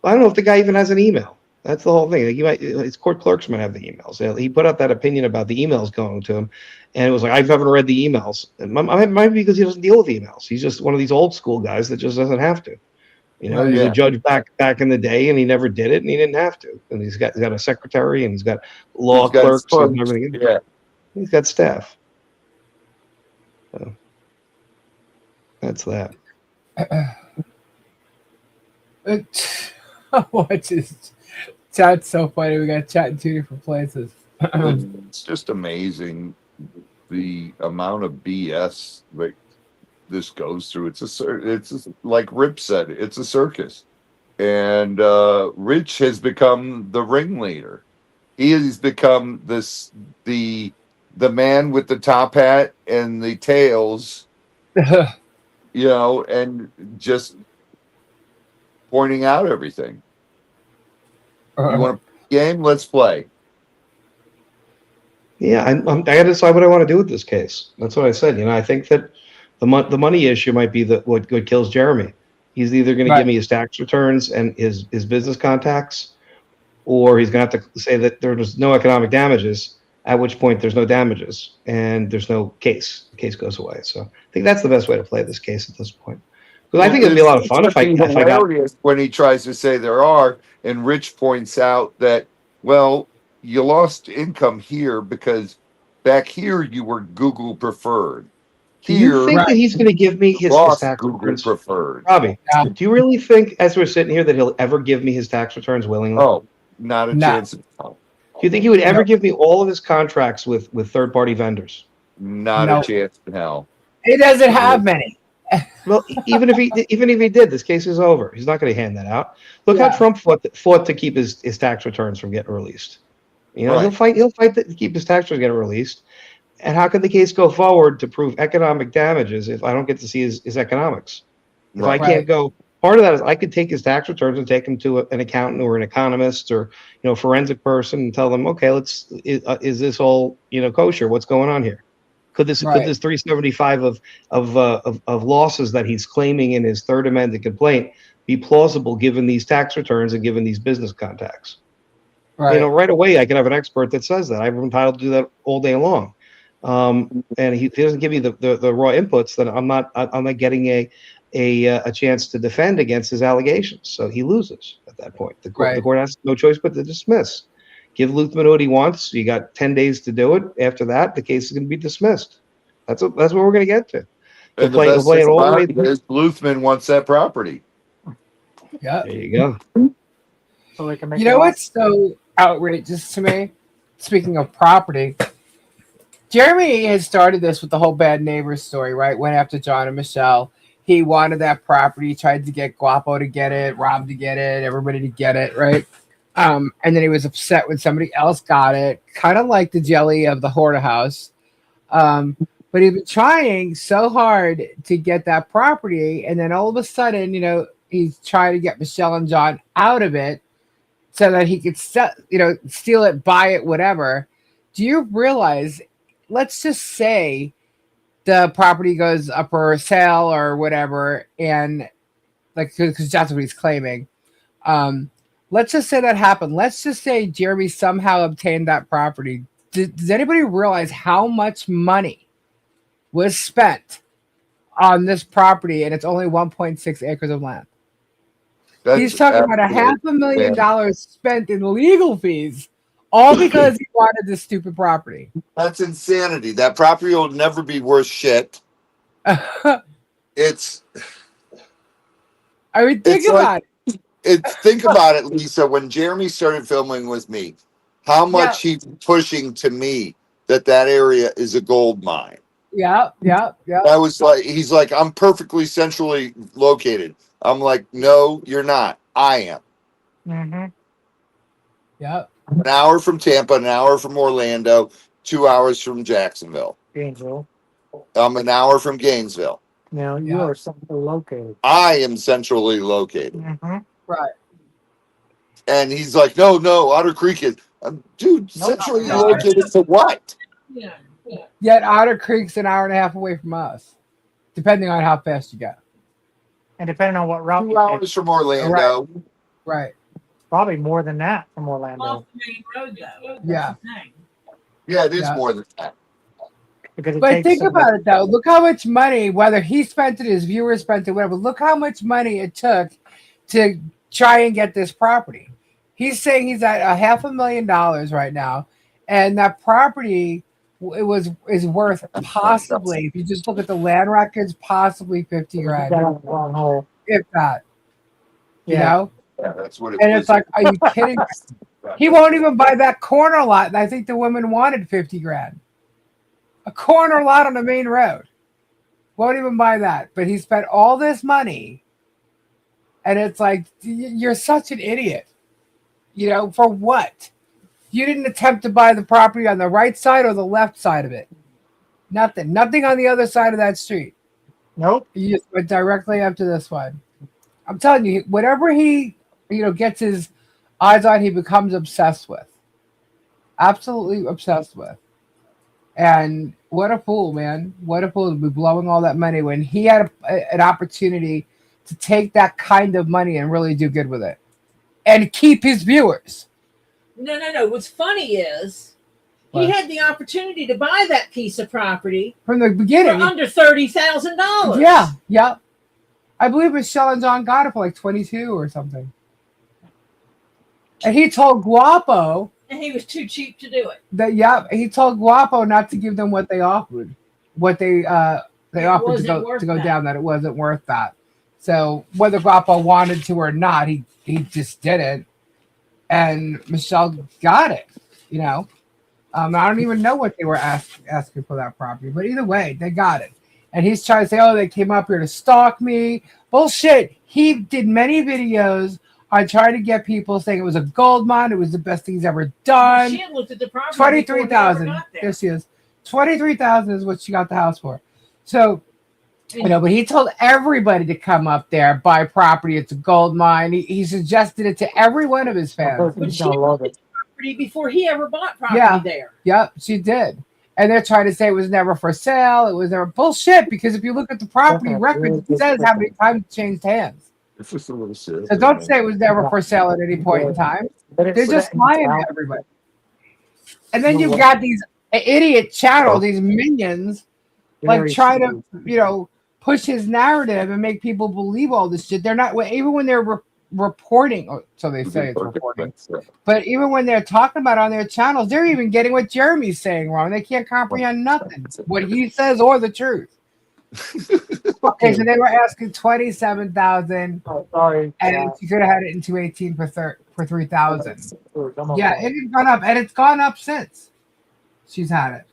I don't know if the guy even has an email. That's the whole thing. His court clerks might have the emails. He put out that opinion about the emails going to him, and it was like, I haven't read the emails. It might be because he doesn't deal with emails. He's just one of these old school guys that just doesn't have to. You know, he was a judge back in the day, and he never did it, and he didn't have to. And he's got a secretary, and he's got law clerks and everything. Yeah, he's got staff. So that's that. Chat's so funny. We got chat in two different places. It's just amazing the amount of BS like this goes through. It's like Rip said, it's a circus, and Rich has become the ringleader. He has become the man with the top hat and the tails, you know, and just pointing out everything. You want to play a game? Let's play. Yeah, I got to decide what I want to do with this case. That's what I said. You know, I think that the money issue might be what kills Jeremy. He's either going to give me his tax returns and his business contacts, or he's going to have to say that there was no economic damages, at which point there's no damages and there's no case. The case goes away. So I think that's the best way to play this case at this point. Because I think it'd be a lot of fun if I got when he tries to say there are, and Rich points out that, well, you lost income here because back here you were Google preferred. Do you think that he's going to give me his tax returns? Preferred. Robbie, do you really think, as we're sitting here, that he'll ever give me his tax returns willingly? Oh, not a chance. Do you think he would ever give me all of his contracts with third-party vendors? Not a chance in hell. He doesn't have many. Well, even if he did, this case is over. He's not going to hand that out. Look how Trump fought to keep his tax returns from getting released. You know, he'll fight to keep his tax returns getting released. And how could the case go forward to prove economic damages if I don't get to see his economics? If I can't go, part of that is I could take his tax returns and take them to an accountant or an economist or forensic person and tell them, okay, is this all kosher? What's going on here? Could this 375 of losses that he's claiming in his third amended complaint be plausible given these tax returns and given these business contacts? Right. Right away I can have an expert that says that. I'm entitled to do that all day long. And he doesn't give me the raw inputs, then I'm not getting a chance to defend against his allegations. So he loses at that point. The court has no choice but to dismiss. Give Luthmann what he wants. You got 10 days to do it. After that, the case is going to be dismissed. That's what we're going to get to. And the best thing about it is Luthmann wants that property. Yeah. There you go. So they can make. You know what's so outrageous to me? Speaking of property, Jeremy has started this with the whole bad neighbors story, right? Went after John and Michelle. He wanted that property, tried to get Guapo to get it, Rob to get it, everybody to get it, right? And then he was upset when somebody else got it, kind of like the jelly of the Courthouse. But he'd been trying so hard to get that property, and then all of a sudden, he's trying to get Michelle and John out of it so that he could steal it, buy it, whatever. Do you realize, let's just say the property goes up for sale or whatever, and because that's what he's claiming. Let's just say that happened. Let's just say Jeremy somehow obtained that property. Does anybody realize how much money was spent on this property, and it's only 1.6 acres of land? He's talking about $500,000 spent in legal fees, all because he wanted this stupid property. That's insanity. That property will never be worth shit. It's. I mean, think about it. Think about it, Lisa. When Jeremy started filming with me, how much he's pushing to me that area is a gold mine. Yeah. I was like, he's like, I'm perfectly centrally located. I'm like, no, you're not. I am. Mm-hmm. Yeah. An hour from Tampa, an hour from Orlando, 2 hours from Jacksonville. Gainesville. I'm an hour from Gainesville. Now you are centrally located. I am centrally located. Mm-hmm. Right. And he's like, no, Otter Creek is, dude, centrally located to what? Yeah. Yet Otter Creek's an hour and a half away from us, depending on how fast you go. And depending on what route 2 hours from Orlando. Right. Probably more than that from Orlando. Off the main road, though. Yeah. Yeah, it is more than that. But think about it, though. Look how much money, whether he spent it, his viewers spent it, whatever. Look how much money it took to try and get this property. He's saying he's at $500,000 right now, and that property is worth possibly, if you just look at the land records, possibly 50 grand, if that. You know? Yeah, that's what it and it's like, are you kidding me? He won't even buy that corner lot. And I think the woman wanted 50 grand. A corner lot on the main road. Won't even buy that. But he spent all this money. And it's like, you're such an idiot. You know, for what? You didn't attempt to buy the property on the right side or the left side of it. Nothing. Nothing on the other side of that street. Nope. You just went directly up to this one. I'm telling you, whatever he, gets his eyes on, he becomes obsessed with. Absolutely obsessed with. And what a fool, man. What a fool to be blowing all that money when he had an opportunity to take that kind of money and really do good with it. And keep his viewers. No. What's funny is he had the opportunity to buy that piece of property from the beginning for under $30,000. Yeah. I believe Michelle and John got it for like 22 or something. And he told Guapo, and he was too cheap to do it. He told Guapo not to give them what they offered, offered to go down, that it wasn't worth that. So whether Guapo wanted to or not, he just didn't. And Michelle got it, I don't even know what they were asking for that property, but either way, they got it. And he's trying to say, oh, they came up here to stalk me. Bullshit. He did many videos on trying to get people saying it was a gold mine. It was the best thing he's ever done. She had looked at the property. $23,000. Yes, she is. $23,000 is what she got the house for. So, but he told everybody to come up there, buy property. It's a gold mine. He suggested it to every one of his fans. But she looked at the property before he ever bought property there. Yep, she did. And they're trying to say it was never for sale. It was never bullshit, because if you look at the property records, it says how many times it changed hands. It's just a little shit. So don't say it was never for sale at any point in time. They're just lying to everybody. And then you've got these idiot channels, these minions, like try to, push his narrative and make people believe all this shit. They're not, even when they're reporting, so they say it's reporting, but even when they're talking about it on their channels, they're even getting what Jeremy's saying wrong. They can't comprehend nothing, what he says or the truth. Okay, so they were asking $27,000. Oh, sorry. And you could have had it in 218 for $3,000. Yeah, it had gone up, and it's gone up since she's had it.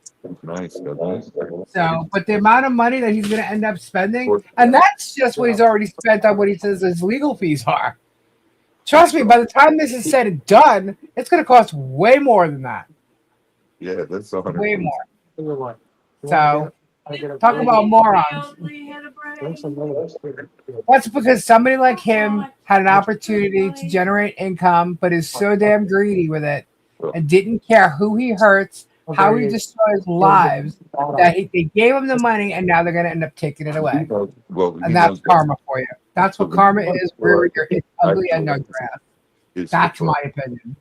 Nice. So, but the amount of money that he's going to end up spending, and that's just what he's already spent on what he says his legal fees are. Trust me, by the time this is said and done, it's going to cost way more than that. Yeah, that's 100. Way more. So, talk about morons. That's because somebody like him had an opportunity to generate income, but is so damn greedy with it and didn't care who he hurts, how he destroys lives, that they gave him the money, and now they're going to end up taking it away. And that's karma for you. That's what karma is, where you're ugly and no grass. That's my opinion.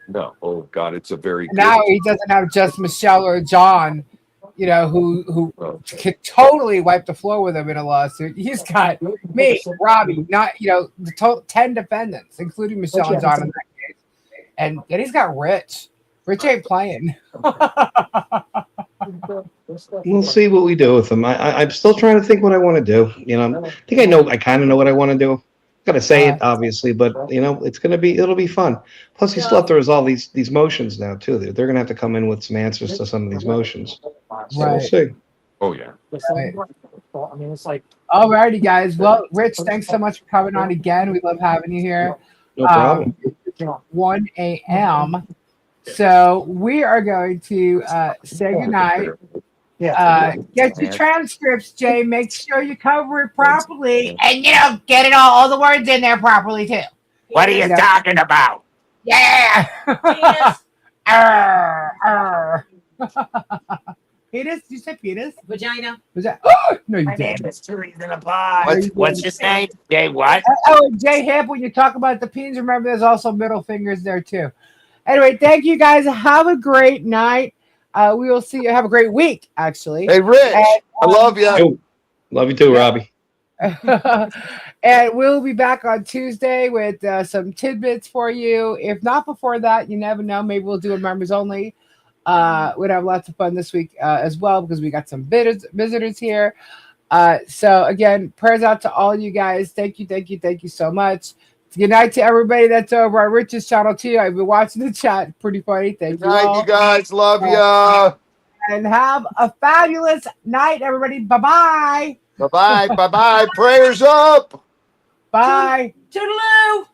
No, oh God, it's a very now he doesn't have just Michelle or John, who could totally wipe the floor with him in a lawsuit. He's got me, Robbie, not the total 10 defendants, including Michelle and John in that case. And he's got Rich. Rich ain't playing. We'll see what we do with them. I'm still trying to think what I want to do. I think I kind of know what I want to do. I'm gonna say it obviously, but it'll be fun. Plus, he still have to resolve these motions now too. They're gonna have to come in with some answers to some of these motions. So we'll see. Oh yeah. Right. I mean, it's like. Alrighty, guys. Well, Rich, thanks so much for coming on again. We love having you here. No problem. 1 a.m. So we are going to say goodnight. Get your transcripts, Jay. Make sure you cover it properly. And get it all the words in there properly too. What are you talking about? Yeah. Penis? You said penis? Vagina. Was that? Oh, no, you My didn't. name is Teresa LaPaz. What's your name? Jay what? Oh, Jay Hip, when you talk about the penis, remember there's also middle fingers there too. Anyway, thank you guys. Have a great night. We will see you. Have a great week, actually. Hey, Rich, I love you. Love you too, Robbie. And we'll be back on Tuesday with some tidbits for you. If not before that, you never know. Maybe we'll do a members only. We'd have lots of fun this week as well because we got some visitors here. So again, prayers out to all you guys. Thank you so much. Good night to everybody that's over on Rich's channel too. I've been watching the chat. Pretty funny. Thank you all. You guys. Love ya. And have a fabulous night, everybody. Bye-bye. Bye-bye. Bye-bye. Prayers up. Bye. Toodaloo.